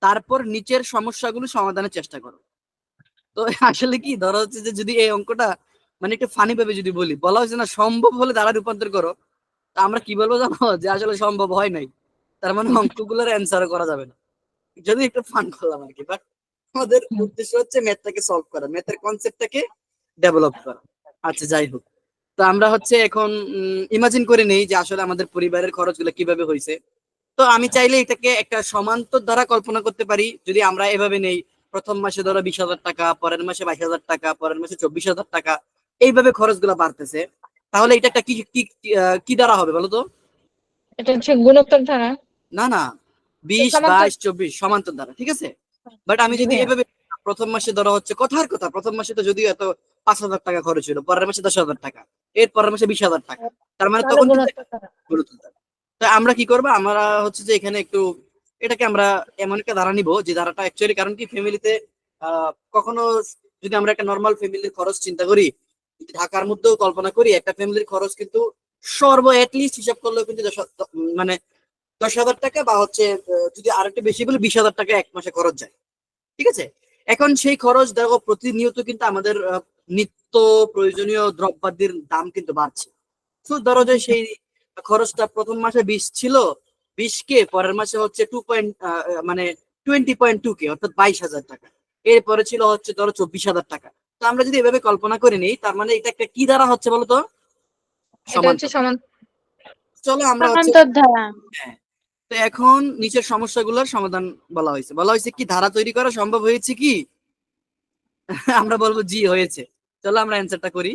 তারপর নিচের সমস্যাগুলো সমাধানের চেষ্টা করো। তো আসলে কি ধরা হচ্ছে যে যদি এই অঙ্কটা মানে একটু ফানি ভাবে যদি বলা হয়েছে না সম্ভব হলে ধারায় রূপান্তর করো, তা আমরা কি বলবো জানো? যে আসলে সম্ভব হয় নাই, তার মানে অঙ্কগুলোর অ্যান্সার করা যাবে না। যদি একটু ফান করলাম আর কি, বাট আমাদের হুম। উদ্দেশ্য হচ্ছে ম্যাথটাকে সলভ করা, ম্যাথের কনসেপ্টটাকে ডেভেলপ করা। আচ্ছা, যাই হোক, তো আমরা হচ্ছে এখন ইমাজিন করে নেই যে আসলে আমাদের পরিবারের খরচগুলো কিভাবে হয়েছে। তো আমি চাইলে এটাকে একটা সমান্তর দ্বারা কল্পনা করতে পারি, যদি আমরা এভাবে নেই, প্রথম মাসে ধরো 20,000 টাকা, পরের মাসে 22,000 টাকা, পরের মাসে 24,000 টাকা, এইভাবে খরচগুলো বাড়তেছে, তাহলে এটা একটা কি কি কি দ্বারা হবে বলো তো? এটা হচ্ছে গুণোত্তর ধারা। না না, 20, সমান্তর। 22, 24 সমান্তর দ্বারা, ঠিক আছে? বাট আমি জি যদি ভাইয়া। এভাবে, প্রথম মাসে ধরো হচ্ছে কথার কথা, প্রথম মাসে তো যদিও এত 5,000 টাকা খরচ হলো, পরের মাসে 10,000 টাকা, এর পরের মাসে 20,000 টাকা, তার মানে তাহলে তখন কিন্তু গুণোত্তর ধারা। গুরুত্ব দেয়। তো আমরা কি করবো, আমরা হচ্ছে যে এখানে একটু এটাকে আমরা এমন একটা ধারা নিব যে ধারাটা অ্যাকচুয়ালি, কারণ কি ফ্যামিলিতে কখনো যদি আমরা একটা নর্মাল ফ্যামিলির খরচ চিন্তা করি, যদি ঢাকার মধ্যেও কল্পনা করি, একটা ফ্যামিলির খরচ কিন্তু অ্যাটলিস্ট হিসাব করলেও কিন্তু মানে 10,000 টাকা, বা হচ্ছে যদি আর একটু বেশি বলে 20,000 টাকা এক মাসে খরচ যায়। ঠিক আছে, এখন সেই খরচ দেখো প্রতিনিয়ত কিন্তু আমাদের নিত্য প্রয়োজনীয় দ্রব্যাদির দাম কিন্তু বাড়ছে। তো ধরো যে সেই খরচটা প্রথম মাসে 20 ছিল, 20K, পরের মাসে হচ্ছে 20.2K, অর্থাৎ 22,000 টাকা। এরপরে ছিল হচ্ছে ধরো 24,000 টাকা। তো আমরা যদি এভাবে কল্পনা করে নিই, তার মানে এটা একটা কি দ্বারা হচ্ছে বলতো? এটা হচ্ছে সমান্তর। চলো আমরা হচ্ছে, সমান্তর ধারা। হ্যাঁ, তো এখন নিচের সমস্যাগুলোর সমাধান বলা হয়েছে কি ধারা তৈরি করা সম্ভব হয়েছে কি? আমরা বলবো জি হয়েছে। চলো আমরা অ্যান্সারটা করি।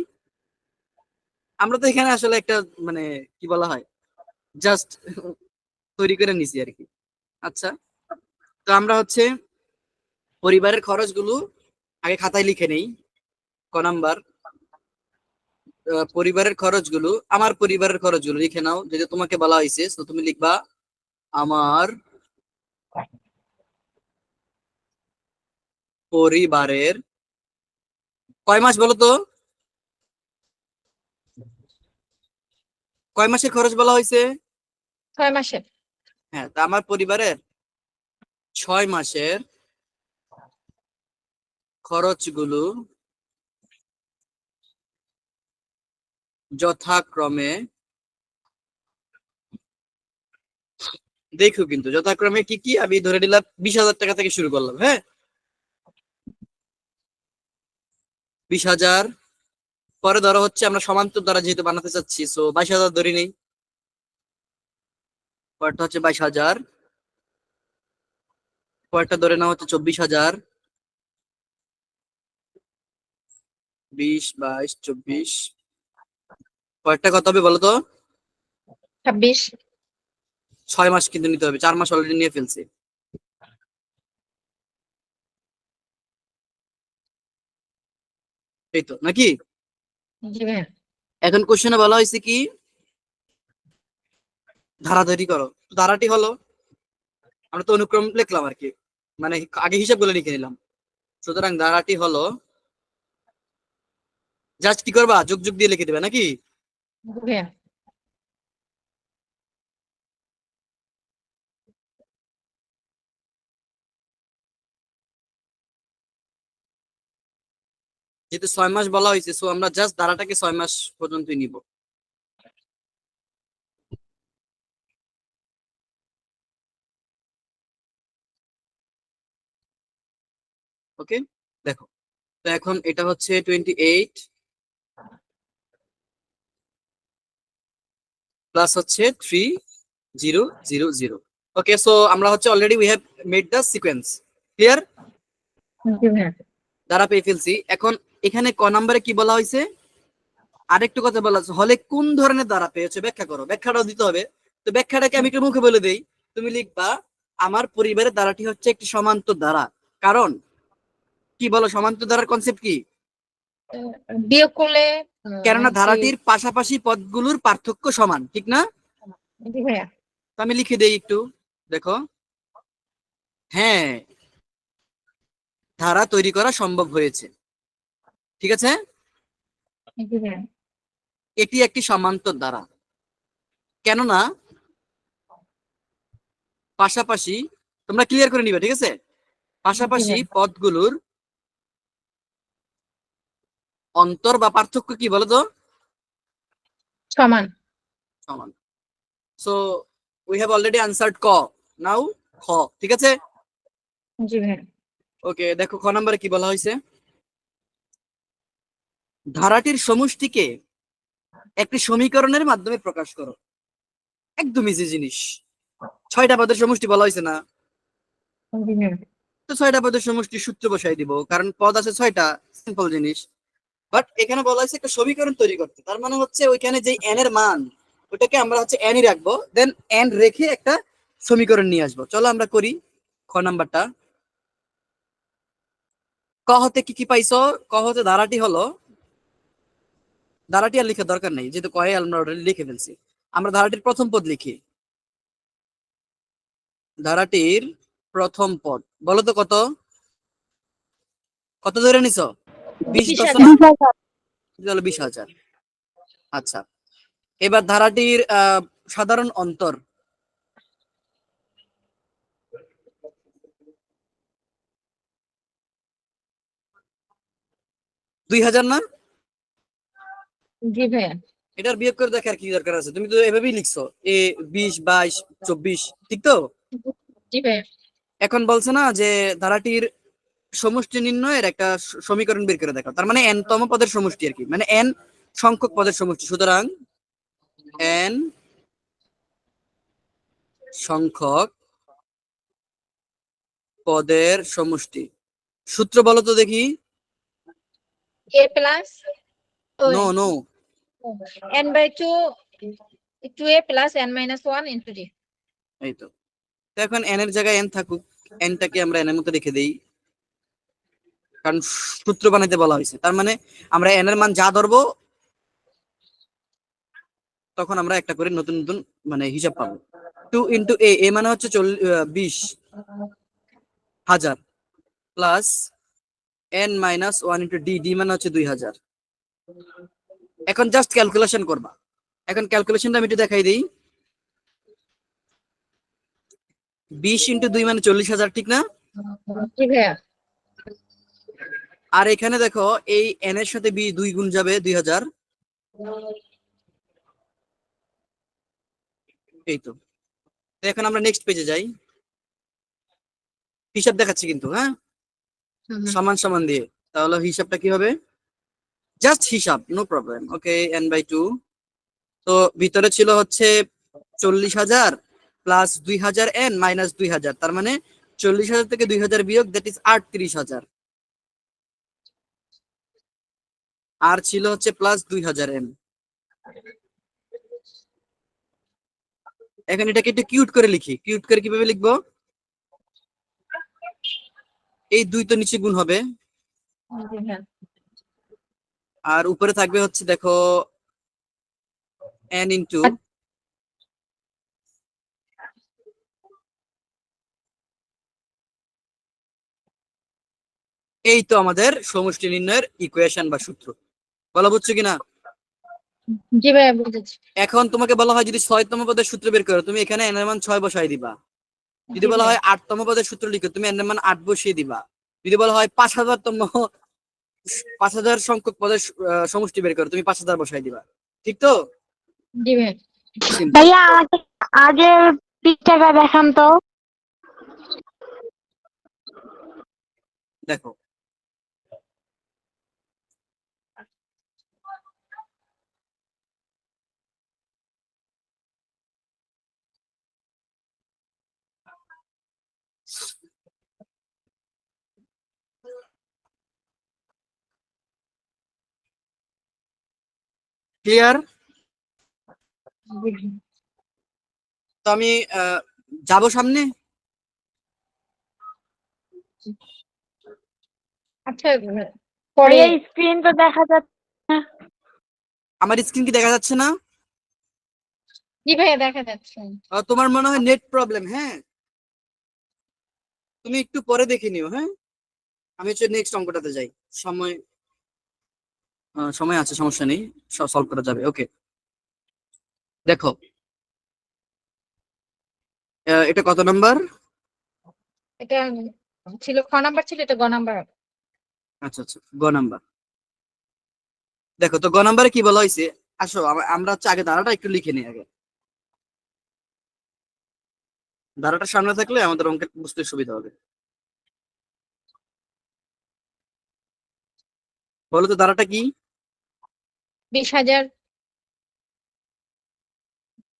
আমরা তো এখানে আসলে একটা মানে কি বলা হয়, জাস্ট তৈরি করে নিছি আর কি। আচ্ছা, তো আমরা হচ্ছে পরিবারের খরচগুলো আগে খাতায় লিখে নেই। ক নাম্বার, পরিবারের খরচগুলো, আমার পরিবারের খরচগুলো লিখে নাও, যেটা তোমাকে বলা হয়েছে। তো তুমি লিখবা আমার পরিবারের, কয় মাস বলো তো, কয় মাসের খরচ বলা হয়েছে? 6 মাসের। হ্যাঁ, তা আমার পরিবারের 6 মাসের খরচগুলো যথাক্রমে, দেখো কিন্তু যথাক্রমে কি কি, আমি ধরে নিলাম 20,000 টাকা থেকে শুরু করলাম। হ্যাঁ, 20,000, পরে ধরো হচ্ছে আমরা সমান্তর দ্বারা যেহেতু বানাতে চাচ্ছি, সো 22,000 ধরে নেই। পরেরটা হচ্ছে 22,000, পরেরটা ধরে নেওয়া হচ্ছে 24,000। 20, 22, 24, পরেরটা কত হবে বলো তো? 26। 6 মাস কিন্তু নিতে হবে, 4 মাস অলরেডি নিয়ে ফেলছে। এই তো নাকি? জি ভাইয়া। এখন কোশ্চেনে বলা হয়েছে কি ধারা তৈরি করো। তো ধারাটি হলো, আমরা তো অনুক্রম লিখলাম আর কি, মানে আগে হিসাব গুলো লিখে নিলাম। সুতরাং ধারাটি হলো, জাস্ট কি করবা, যোগ যোগ দিয়ে লিখে দিবে নাকি? জি ভাইয়া। যেহেতু 6 মাস বলা হয়েছে, সো আমরা জাস্ট ধারাটাকে 6 মাস পর্যন্তই নিব। ওকে, দেখো, তো এখন এটা হচ্ছে 28 প্লাস হচ্ছে 3000। ওকে, সো আমরা হচ্ছে already we have made the sequence. Clear? জি ভাইয়া। দ্বারা পেয়ে ফেলছি। এখন এখানে ক নাম্বারে কি বলা হয়েছে, আরেকটু কথা বলা আছে, হলে কোন ধরনের দ্বারা পেয়েছে ব্যাখ্যা করো। ব্যাখ্যাটাও দিতে হবে। তো ব্যাখ্যাটাকে আমি একটু মুখে বলে দেই। তুমি লিখবা আমার পরিবারের দ্বারাটি হচ্ছে একটি সমান্তর দ্বারা। কারণ কি বলো, সমান্তর দ্বারার কনসেপ্ট কি? বিয়োগ করলে কেননা হচ্ছে। ধারাটির পাশাপাশি পদগুলোর পার্থক্য সমান, ঠিক না? জি ভাইয়া। তো আমি লিখে দেই একটু, দেখো। হ্যাঁ, ধারা তৈরি করা সম্ভব হয়েছে। ঠিক আছে, জি ভাইয়া। এটি একটি সমান্তর দ্বারা, কেননা পাশাপাশি, তোমরা ক্লিয়ার করে নিবে, ঠিক আছে? জি পাশাপাশি ভাইয়া। পদগুলোর অন্তর বা পার্থক্য কি বলতো? সমান। সমান। So we have already answered ক, নাও খ। ঠিক আছে, জি ভাইয়া। ওকে, দেখো খ নম্বরে কি বলা হয়েছে, ধারাটির সমষ্টিকে একটি সমীকরণের মাধ্যমে প্রকাশ করো। একদম ইজি জিনিস। 6টা পদের সমষ্টি বলা হয়েছে না? জি ভাইয়া। তো 6টা পদের সমষ্টি সূত্র বসাই দিব, কারণ পদ আছে 6টা, সিম্পল জিনিস। বাট এখানে বলা হয়েছে একটা সমীকরণ তৈরি করতে। তার মানে হচ্ছে ওইখানে যে এন এর মান, ওটাকে আমরা হচ্ছে এনই রাখবো, দেন এন রেখে একটা সমীকরণ নিয়ে আসবো। চলো আমরা করি। খ নাম্বারটা, ক হতে কি কি পাইছো? ক হতে ধারাটি হলো, ধারাটি আর লিখার দরকার নেই, যেহেতু কয়ে আমরা অলরেডি লিখে ফেলছি। আমরা ধারাটির প্রথম পদ লিখি। ধারাটির প্রথম পদ বলো তো কত কত ধরে নিছো 20 20,000। ধরছো না তাহলে 20,000। আচ্ছা এবার ধারাটির সাধারণ অন্তর 2,000 না জি ভাইয়া। এটার বিয়োগ করে দেখার কি দরকার আছে তুমি তো এভাবেই লিখছো 20 22 24 ঠিক তো জি ভাইয়া। এখন বলছে না যে ধারাটির সমষ্টি নির্ণয়ের একটা সমীকরণ বের করে দেখাও তার মানে n তম পদের সমষ্টি আর কি মানে n সংখ্যক পদের সমষ্টি সুতরাং n সংখ্যক পদের সমষ্টি সূত্র বলো তো দেখি a plus no no n/2 2a plus n minus 1 into d। এই তো তো এখন n এর জায়গায় n থাকুক nটাকে আমরা n এর মতো রেখে দেই কারণ সূত্র বানাইতে বলা হয়েছে তার মানে আমরা n এর মান যা ধরবো তখন আমরা একটা করে নতুন নতুন মানে হিসাব পাবো 2 ইন্টু a মানে হচ্ছে 20,000 plus n minus 1 into d মানে হচ্ছে 2,000। এখন জাস্ট ক্যালকুলেশন করবা এখন ক্যালকুলেশনটা আমি একটু দেখাই দিই 20 ইন্টু 2 মানে 40,000 ঠিক না জি ভাইয়া। আর এখানে দেখো এই n এর সাথে 2 গুণ যাবে 2,000 এই তো তো এখন আমরা নেক্সট পেজে যাই হিসাব দেখাচ্ছি কিন্তু হ্যাঁ সমান সমান দিয়ে তাহলে হিসাবটা কি হবে জাস্ট হিসাব নো প্রবলেম ওকে n/2 তো ভিতরে ছিল হচ্ছে 40,000 প্লাস 2,000 n মাইনাস 2,000 তার মানে 40,000 থেকে 2,000 বিয়োগ দ্যাট ইজ 38,000 আর ছিল হচ্ছে প্লাস 2,000 n এখন এটাকে একটু কিউট করে লিখি কিউট করে কিভাবে লিখবো এই 2 তো নিচে গুণ হবে জি ভাইয়া। আর উপরে থাকবে হচ্ছে দেখো n ইন্টু এই তো আমাদের সমষ্টি নির্ণয়ের ইকুয়েশন বা সূত্র বলা বুঝছো কিনা জি ভাইয়া বুঝেছি। এখন তোমাকে বলা হয় যদি 6তম পদের সূত্র বের করো তুমি এখানে n এর মান 6 বসাই দিবা যদি জি বলা ভাইয়া। হয় 8তম পদের সূত্র লিখো তুমি n এর মান 8 বসিয়ে দিবা যদি বলা হয় 5,000 সংখ্যক পদের সমষ্টি বের করো তুমি 5,000 বসাই দিবা ঠিক তো জি ভাইয়া। Simple. ভাইয়া আমাকে আগের পিকচারটা দেখান তো। দেখো ক্লিয়ার তো আমি যাব সামনে আচ্ছা পরে ভাইয়া স্ক্রিন তো দেখা যাচ্ছে না। আমার স্ক্রিন কি দেখা যাচ্ছে না জি ভাইয়া দেখা যাচ্ছে। তোমার মনে হয় নেট প্রবলেম হ্যাঁ তুমি একটু পরে দেখে নিও হ্যাঁ আমি হচ্ছে নেক্সট অঙ্কটাতে যাই সময় সময় আছে সমস্যা নেই সলভ করা যাবে ওকে দেখো এটা কত নাম্বার এটা ছিল খ নাম্বার, ছিল এটা গ নাম্বার। আচ্ছা আচ্ছা গ নাম্বার দেখো তো গ নাম্বারে কি বলা হয়েছে আসো আমরা হচ্ছে আগে ধারাটা একটু লিখে নিই আগে ধারাটা সামনে থাকলে আমাদের অঙ্কের বুঝতে সুবিধা হবে বলো তো ধারাটা কি 20,000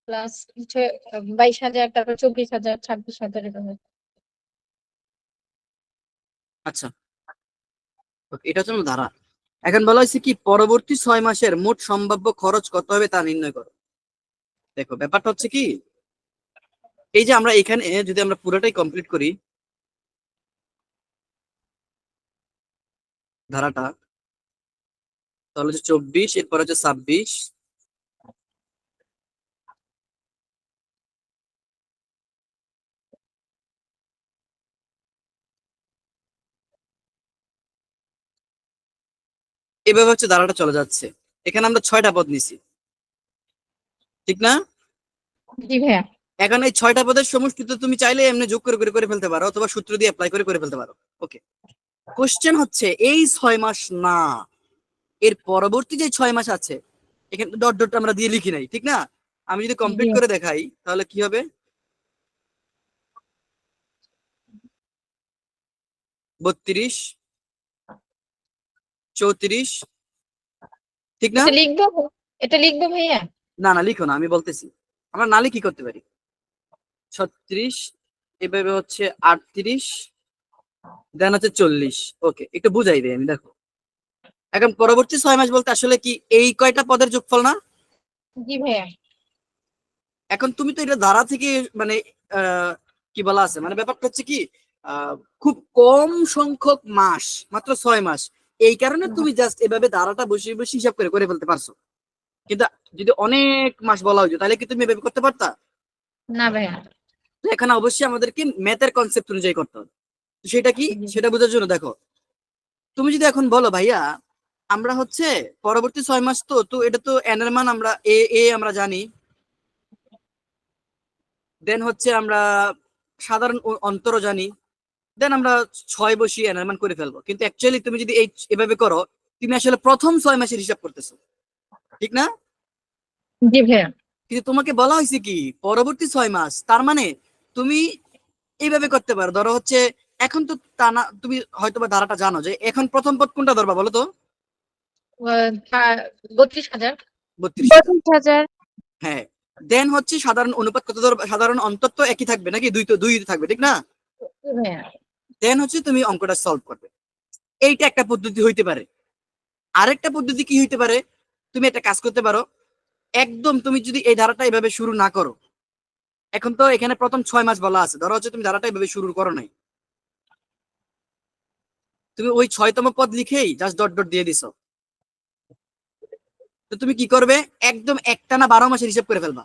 প্লাস 22,000, তারপর 24,000, 26,000 এরকম। আচ্ছা okay, এটা হচ্ছে আমার ধারা এখন বলা হয়েছে কি পরবর্তী 6 মাসের মোট সম্ভাব্য খরচ কত হবে তা নির্ণয় করো দেখো ব্যাপারটা হচ্ছে কি এই যে আমরা এখানে যদি আমরা পুরোটাই কমপ্লিট করি ধারাটা তাহলে হচ্ছে 24 এরপর হচ্ছে 26 এভাবে হচ্ছে ধারাটা চলে যাচ্ছে। এখানে আমরা 6টা পদ নিছি, ঠিক না? জি ভাইয়া। এখন এই 6টা পদের সমষ্টিতে তুমি চাইলে এমনি যোগ করে করে করে ফেলতে পারো, অথবা সূত্র দিয়ে অ্যাপ্লাই করে করে ফেলতে পারো। ওকে, কোশ্চেন হচ্ছে এই 6 মাস না, এর পরবর্তী যে 6 মাস আছে, এখানে ডট ডট আমরা দিয়ে লিখি নাই, ঠিক না? আমি যদি কমপ্লিট জি করে দেখাই তাহলে কি হবে? 32, 34, ঠিক না? এটা লিখবো, এটা লিখবো ভাইয়া। না না, লিখো না, আমি বলতেছি। আমরা না লিখে কি করতে পারি? 36, এভাবে হচ্ছে 38, দেন হচ্ছে 40। ওকে, একটু বুঝাই দিই আমি, দেখো। এখন পরবর্তী 6 মাস বলতে আসলে কি এই কয়টা পদের যোগফল না? জি ভাইয়া। এখন তুমি তো এটা ধারা থেকে মানে কি বলা আছে, মানে ব্যাপারটা হচ্ছে কি আহ, খুব কম সংখ্যক মাস, মাত্র 6 মাস, এই কারণে তুমি জাস্ট এভাবে ধারাটা বসে বসে হিসাব করে করে ফেলতে পারছো। কিন্তু যদি অনেক মাস বলা হতো তাহলে কি তুমি এভাবে করতে পারতা? না ভাইয়া। তো এখানে অবশ্যই আমাদেরকে ম্যাথের কনসেপ্ট অনুযায়ী করতে হবে। তো সেটা কি, জি সেটা বোঝার জন্য দেখো, তুমি যদি এখন বলো ভাইয়া আমরা হচ্ছে পরবর্তী 6 মাস, তো তো এটা তো এন এর মান আমরা এ এ আমরা জানি, দেন হচ্ছে আমরা সাধারণ অন্তরও জানি, দেন আমরা 6 বসিয়ে এন এর মান করে ফেলবো। কিন্তু অ্যাকচুয়ালি তুমি যদি এই এভাবে করো, তুমি আসলে প্রথম 6 মাসের হিসাব করতেছো, ঠিক না? জি ভাইয়া। কিন্তু তোমাকে বলা হয়েছে কি পরবর্তী 6 মাস, তার মানে তুমি এইভাবে করতে পারো। ধরো হচ্ছে এখন তো তা না, তুমি হয়তো বা ধারাটা জানো যে এখন প্রথম পদ কোনটা ধরবা বলো তো? 32,000। 32,000। 32,000। হ্যাঁ, দেন হচ্ছে সাধারণ অনুপাত কত ধরবা? সাধারণ অন্তর তো একই থাকবে নাকি? দুই থাকবে, ঠিক না? জি ভাইয়া। দেন হচ্ছে তুমি অঙ্কটা সলভ করবে। এইটা একটা পদ্ধতি হইতে পারে। আরেকটা পদ্ধতি কি হইতে পারে, তুমি একটা কাজ করতে পারো, একদম তুমি যদি এই ধারাটা এভাবে শুরু না করো, এখন তো এখানে প্রথম 6 মাস বলা আছে, ধরো হচ্ছে তুমি ধারাটা এভাবে শুরু করো নাই, তুমি ওই 6তম পদ লিখেই জাস্ট ডট ডট দিয়ে দিছো, তো তুমি কি করবে, একদম একটানা 12 মাসের হিসাব করে ফেলবা।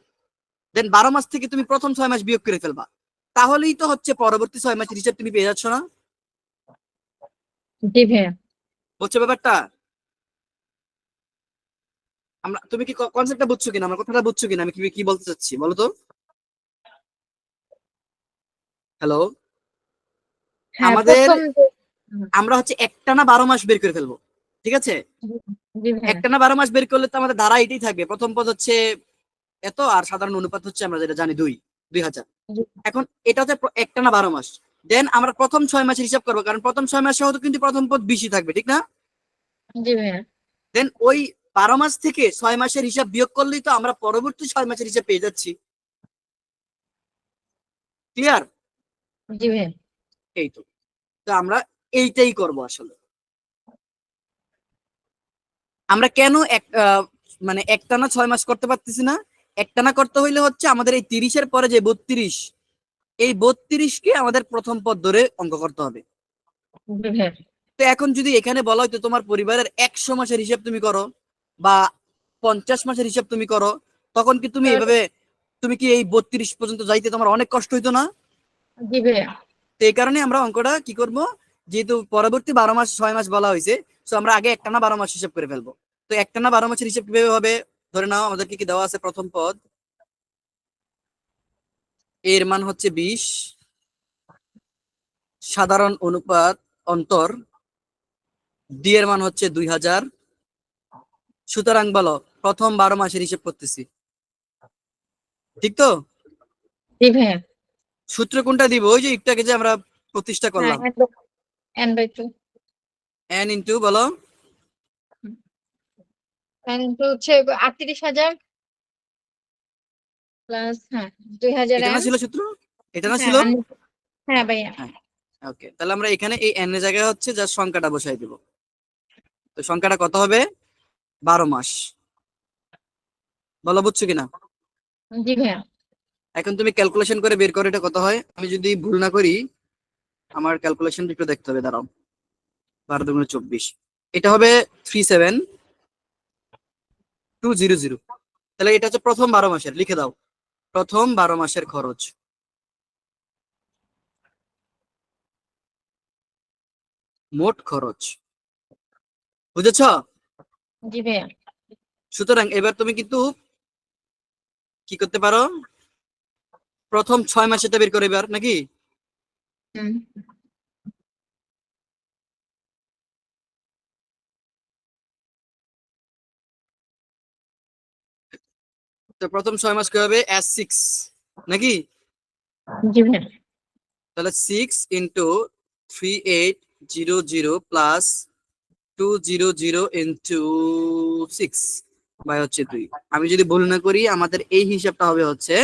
দেন 12 মাস থেকে তুমি প্রথম 6 মাস বিয়োগ করে ফেলবা, তাহলেই তো হচ্ছে পরবর্তী 6 মাসের হিসাব তুমি পেয়ে যাচ্ছ না? জি ভাইয়া। বুঝছো ব্যাপারটা? তুমি কি কনসেপ্টটা বুঝছো কিনা, আমার কথাটা বুঝছো কিনা, আমি কি কি বলতে চাচ্ছি বলো তো? হ্যালো? হ্যাঁ, আমাদের প্রথম আমরা হচ্ছে একটানা 12 মাস বের করে ফেলবো, ঠিক আছে? জি ভাইয়া। একটানা 12 মাস বের করলে তো আমাদের ধারা এটাই থাকবে, প্রথম পদ হচ্ছে এত, আর সাধারণ অনুপাত হচ্ছে আমরা যেটা জানি 2000। জি এখন এটা হচ্ছে একটানা 12 মাস। দেন আমরা প্রথম 6 মাসের হিসাব করবো, কারণ প্রথম 6 মাসে হয়তো কিন্তু প্রথম পদ বেশি থাকবে, ঠিক না? জি ভাইয়া। দেন ওই 12 মাস থেকে 6 মাসের হিসাব বিয়োগ করলেই তো আমরা পরবর্তী 6 মাসের হিসাব পেয়ে যাচ্ছি। ক্লিয়ার? জি ভাইয়া। এই তো, তো আমরা এইটাই করব আসলে। আমরা কেন মানে একটানা 6 মাস করতে পারতেছি না? একটানা করতে হইলে হচ্ছে আমাদের এই 30-এর পরে যে 32, এই 32কে আমাদের প্রথম পদ ধরে অঙ্ক করতে হবে। জি ভাইয়া। তো এখন যদি এখানে বলা হয়তো তোমার পরিবারের 100 মাসের হিসাব তুমি করো, বা 50 মাসের হিসাব তুমি করো, তখন কি তুমি এইভাবে, তুমি কি এই 32 পর্যন্ত যাইতে তোমার অনেক কষ্ট হইতো না? জি ভাইয়া। তো এই কারণে আমরা অঙ্কটা কি করব, যেহেতু পরবর্তী 12 মাস 6 মাস বলা হয়েছে, তো আমরা আগে একটানা 12 মাস হিসাব করে ফেলবো। তো একটানা 12 মাসের হিসাব কিভাবে হবে? ধরে নাও আমাদেরকে কি দেওয়া আছে, প্রথম পদ এর মান হচ্ছে 20, সাধারণ অনুপাত অন্তর ডি এর মান হচ্ছে 2000। সুতরাং বলো প্রথম 12 মাসের হিসাব করতেছি, ঠিক তো? জি ভাইয়া। সূত্র কোনটা দিব? ওই যে একটু আগে যে আমরা প্রতিষ্ঠা হ্যাঁ, করলাম, n/2। এন ইন্টু বলো, n হচ্ছে 38,000 প্লাস, হ্যাঁ, 2000 এটা না n। ছিল সূত্র? এটা না হ্যাঁ ছিল? হ্যাঁ ভাইয়া। হ্যাঁ, ওকে, তাহলে আমরা এখানে এই এন এর জায়গায় হচ্ছে যা সংখ্যাটা বসাই দিব। তো সংখ্যাটা কত হবে? 12 মাস। বলো বুঝছো কিনা? জি ভাইয়া। এখন তুমি ক্যালকুলেশন করে বের করো এটা কত হয়। আমি যদি ভুল না করি, আমার ক্যালকুলেশনটা একটু দেখতে হবে, দাঁড়াও। 12 × 24, এটা হবে 37,200। তাহলে এটা হচ্ছে প্রথম 12 মাসের, লিখে দাও, প্রথম 12 মাসের খরচ, মোট খরচ। বুঝেছ? জি ভাইয়া। সুতরাং এবার তুমি কিন্তু কি করতে পারো, প্রথম 6 মাসেটা বের করে এবার নাকি। হুম। তো প্রথম 6 মাস কি হবে, S6 নাকি। জি ভাইয়া। তাহলে 6 ইন্টু 3800 প্লাস 200 ইন্টু 6 বাই হচ্ছে 2। আমি যদি ভুল না করি আমাদের এই হিসাবটা হবে হচ্ছে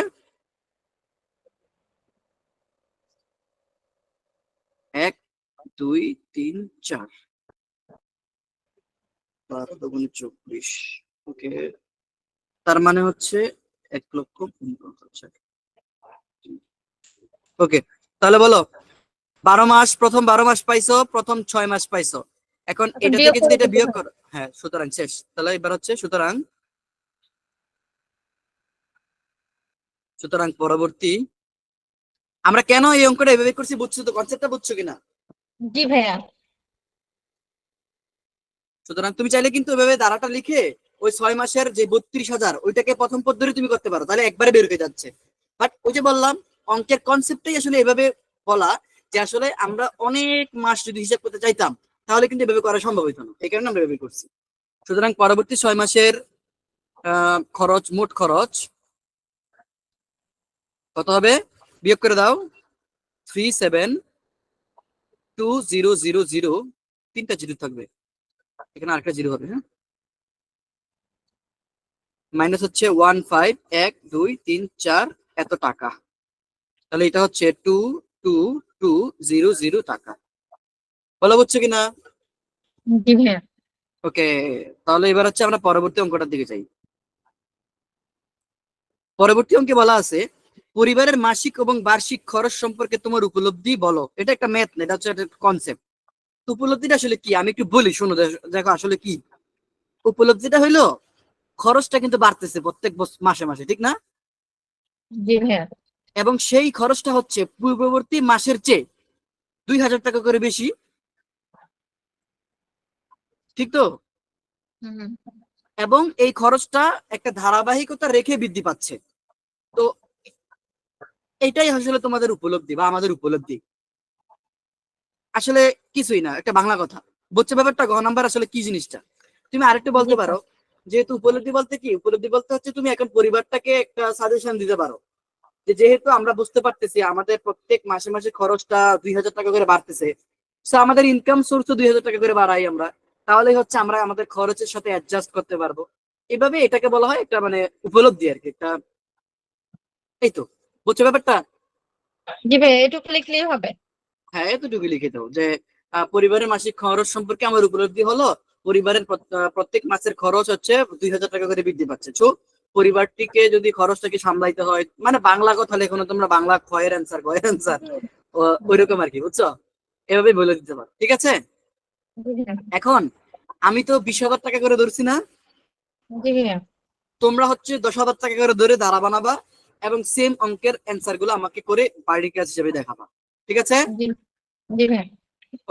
1 2 3 4 12 দুগুণে 24। ওকে, তার মানে হচ্ছে 1,15,000। ওকে, তাহলে বলো 12 মাস, প্রথম 12 মাস পাইছো, প্রথম 6 মাস পাইছো। এখন এখন এটা বিয়োগ থেকে যদি করে এটা দিতে বিয়োগ হবে। করো, হ্যাঁ, সুতরাং শেষ। তাহলে এবার হচ্ছে সুতরাং সুতরাং পরবর্তী, আমরা কেন এই অঙ্কটা এভাবে করছি বুঝছো তো, কনসেপ্টটা বুঝছো কিনা। জি ভাইয়া। সুতরাং তুমি চাইলে কিন্তু এভাবে ধারাটা লিখে ওই 6 মাসের যে 32,000 ওইটাকে প্রথম পদ্ধতি তুমি করতে পারো, তাহলে একবারে বের হয়ে যাচ্ছে। বাট ওই যে বললাম, অঙ্কের কনসেপ্টটাই আসলে এভাবে বলা, যে আসলে আমরা অনেক মাস যদি হিসাব করতে চাইতাম তাহলে কিন্তু এভাবে করা সম্ভব হতো না, এই কারণে আমরা এভাবে করছি। সুতরাং পরবর্তী 6 মাসের খরচ, মোট খরচ কত হবে, বিয়োগ করে দাও। 372000, তিনটা জিরো থাকবে এখানে, আরেকটা জিরো হবে, হ্যাঁ, মাইনাস হচ্ছে 151234 এত টাকা। তাহলে এটা হচ্ছে 22200 টাকা। বলো বুঝছো কিনা। জি ভাইয়া। ওকে, তাহলে এবার হচ্ছে আমরা পরবর্তী অঙ্কটার দিকে যাই। পরবর্তী অঙ্কে বলা আছে পরিবারের মাসিক এবং বার্ষিক খরচ সম্পর্কে তোমার উপলব্ধি বলো। এটা একটা ম্যাথ না, এটা হচ্ছে একটা কনসেপ্ট। উপলব্ধিটা আসলে কি আমি একটু বলি, শোনো। দেখো আসলে কি উপলব্ধিটা হইলো, খরচটা কিন্তু বাড়তেছে প্রত্যেক মাসে মাসে, ঠিক না। জি ভাইয়া। এবং সেই খরচটা হচ্ছে পূর্ববর্তী মাসের চেয়ে 2,000 টাকা করে বেশি, ঠিক তো। হুম। এবং এই খরচটা একটা ধারাবাহিকতা রেখে বৃদ্ধি পাচ্ছে। তো এটাই আসলে তোমাদের উপলব্ধি বা আমাদের উপলব্ধি, আসলে কিছুই না, একটা বাংলা কথা। বুঝছো ব্যাপারটা, ঘ নাম্বার আসলে কি জিনিসটা। তুমি আরেকটু জি বলতে ভাইয়া। পারো, যেহেতু উপলব্ধি বলতে কি, উপলব্ধি বলতে হচ্ছে তুমি এখন পরিবারটাকে একটা সাজেশন দিতে পারো, যে যেহেতু আমরা বুঝতে পারতেছি আমাদের প্রত্যেক মাসে মাসে খরচটা 2,000 টাকা করে বাড়তেছে, তো আমাদের ইনকাম সোর্স 2,000 টাকা করে বাড়াই আমরা, তাহলেই হচ্ছে আমরা আমাদের খরচের সাথে অ্যাডজাস্ট করতে পারবো। এভাবে এটাকে বলা হয় একটা মানে উপলব্ধি আর কি, একটা। এই তো, বুঝছো ব্যাপারটা। জি ভাইয়া, এটুকু লিখলেই হবে। হ্যাঁ, এতটুকু লিখে দাও যে পরিবারের মাসিক খরচ সম্পর্কে আমার উপলব্ধি হলো, পরিবারের প্রত্যেক মাসের খরচ হচ্ছে 2,000 টাকা করে বৃদ্ধি পাচ্ছে। তো পরিবারটিকে যদি খরচটাকে সামলাইতে হয়, মানে বাংলা কথা লেখো না তোমরা, বাংলা খয়ের অ্যান্সার ওইরকম আর কি, বুঝছো। এভাবে বলে দিতে পারো, ঠিক আছে। জি ভাইয়া। এখন আমি তো 20,000 টাকা করে ধরছি না, জি ভাইয়া। তোমরা হচ্ছে 10,000 টাকা করে ধরে ধারা বানাবা এবং সেম অঙ্কের অ্যান্সার গুলো আমাকে করে বাড়ির কাজ হিসেবে দেখাবা, ঠিক আছে। জি। জি ভাইয়া।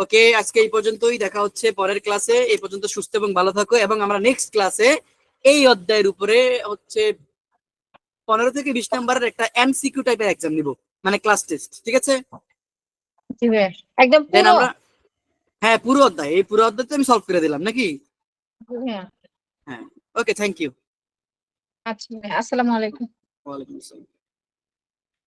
ওকে, আজকে এই পর্যন্তই, দেখা হচ্ছে পরের ক্লাসে। এই পর্যন্ত সুস্থ এবং ভালো থাকো, এবং আমরা নেক্সট ক্লাসে এই অধ্যায়ের উপরে হচ্ছে 15 থেকে 20 নাম্বারের একটা এমসিকিউ টাইপের এক্সাম নিব, মানে ক্লাস টেস্ট, ঠিক আছে। জি ভাইয়া। একদম দেন পুরো। আমরা, হ্যাঁ, পুরো অধ্যায়, এই পুরো অধ্যায় আমি সলভ করে দিলাম নাকি। জি ভাইয়া। হ্যাঁ, ওকে, থ্যাংক ইউ। আচ্ছা ভাইয়া, আসসালামু আলাইকুম। ওয়ালাইকুম আসসালাম।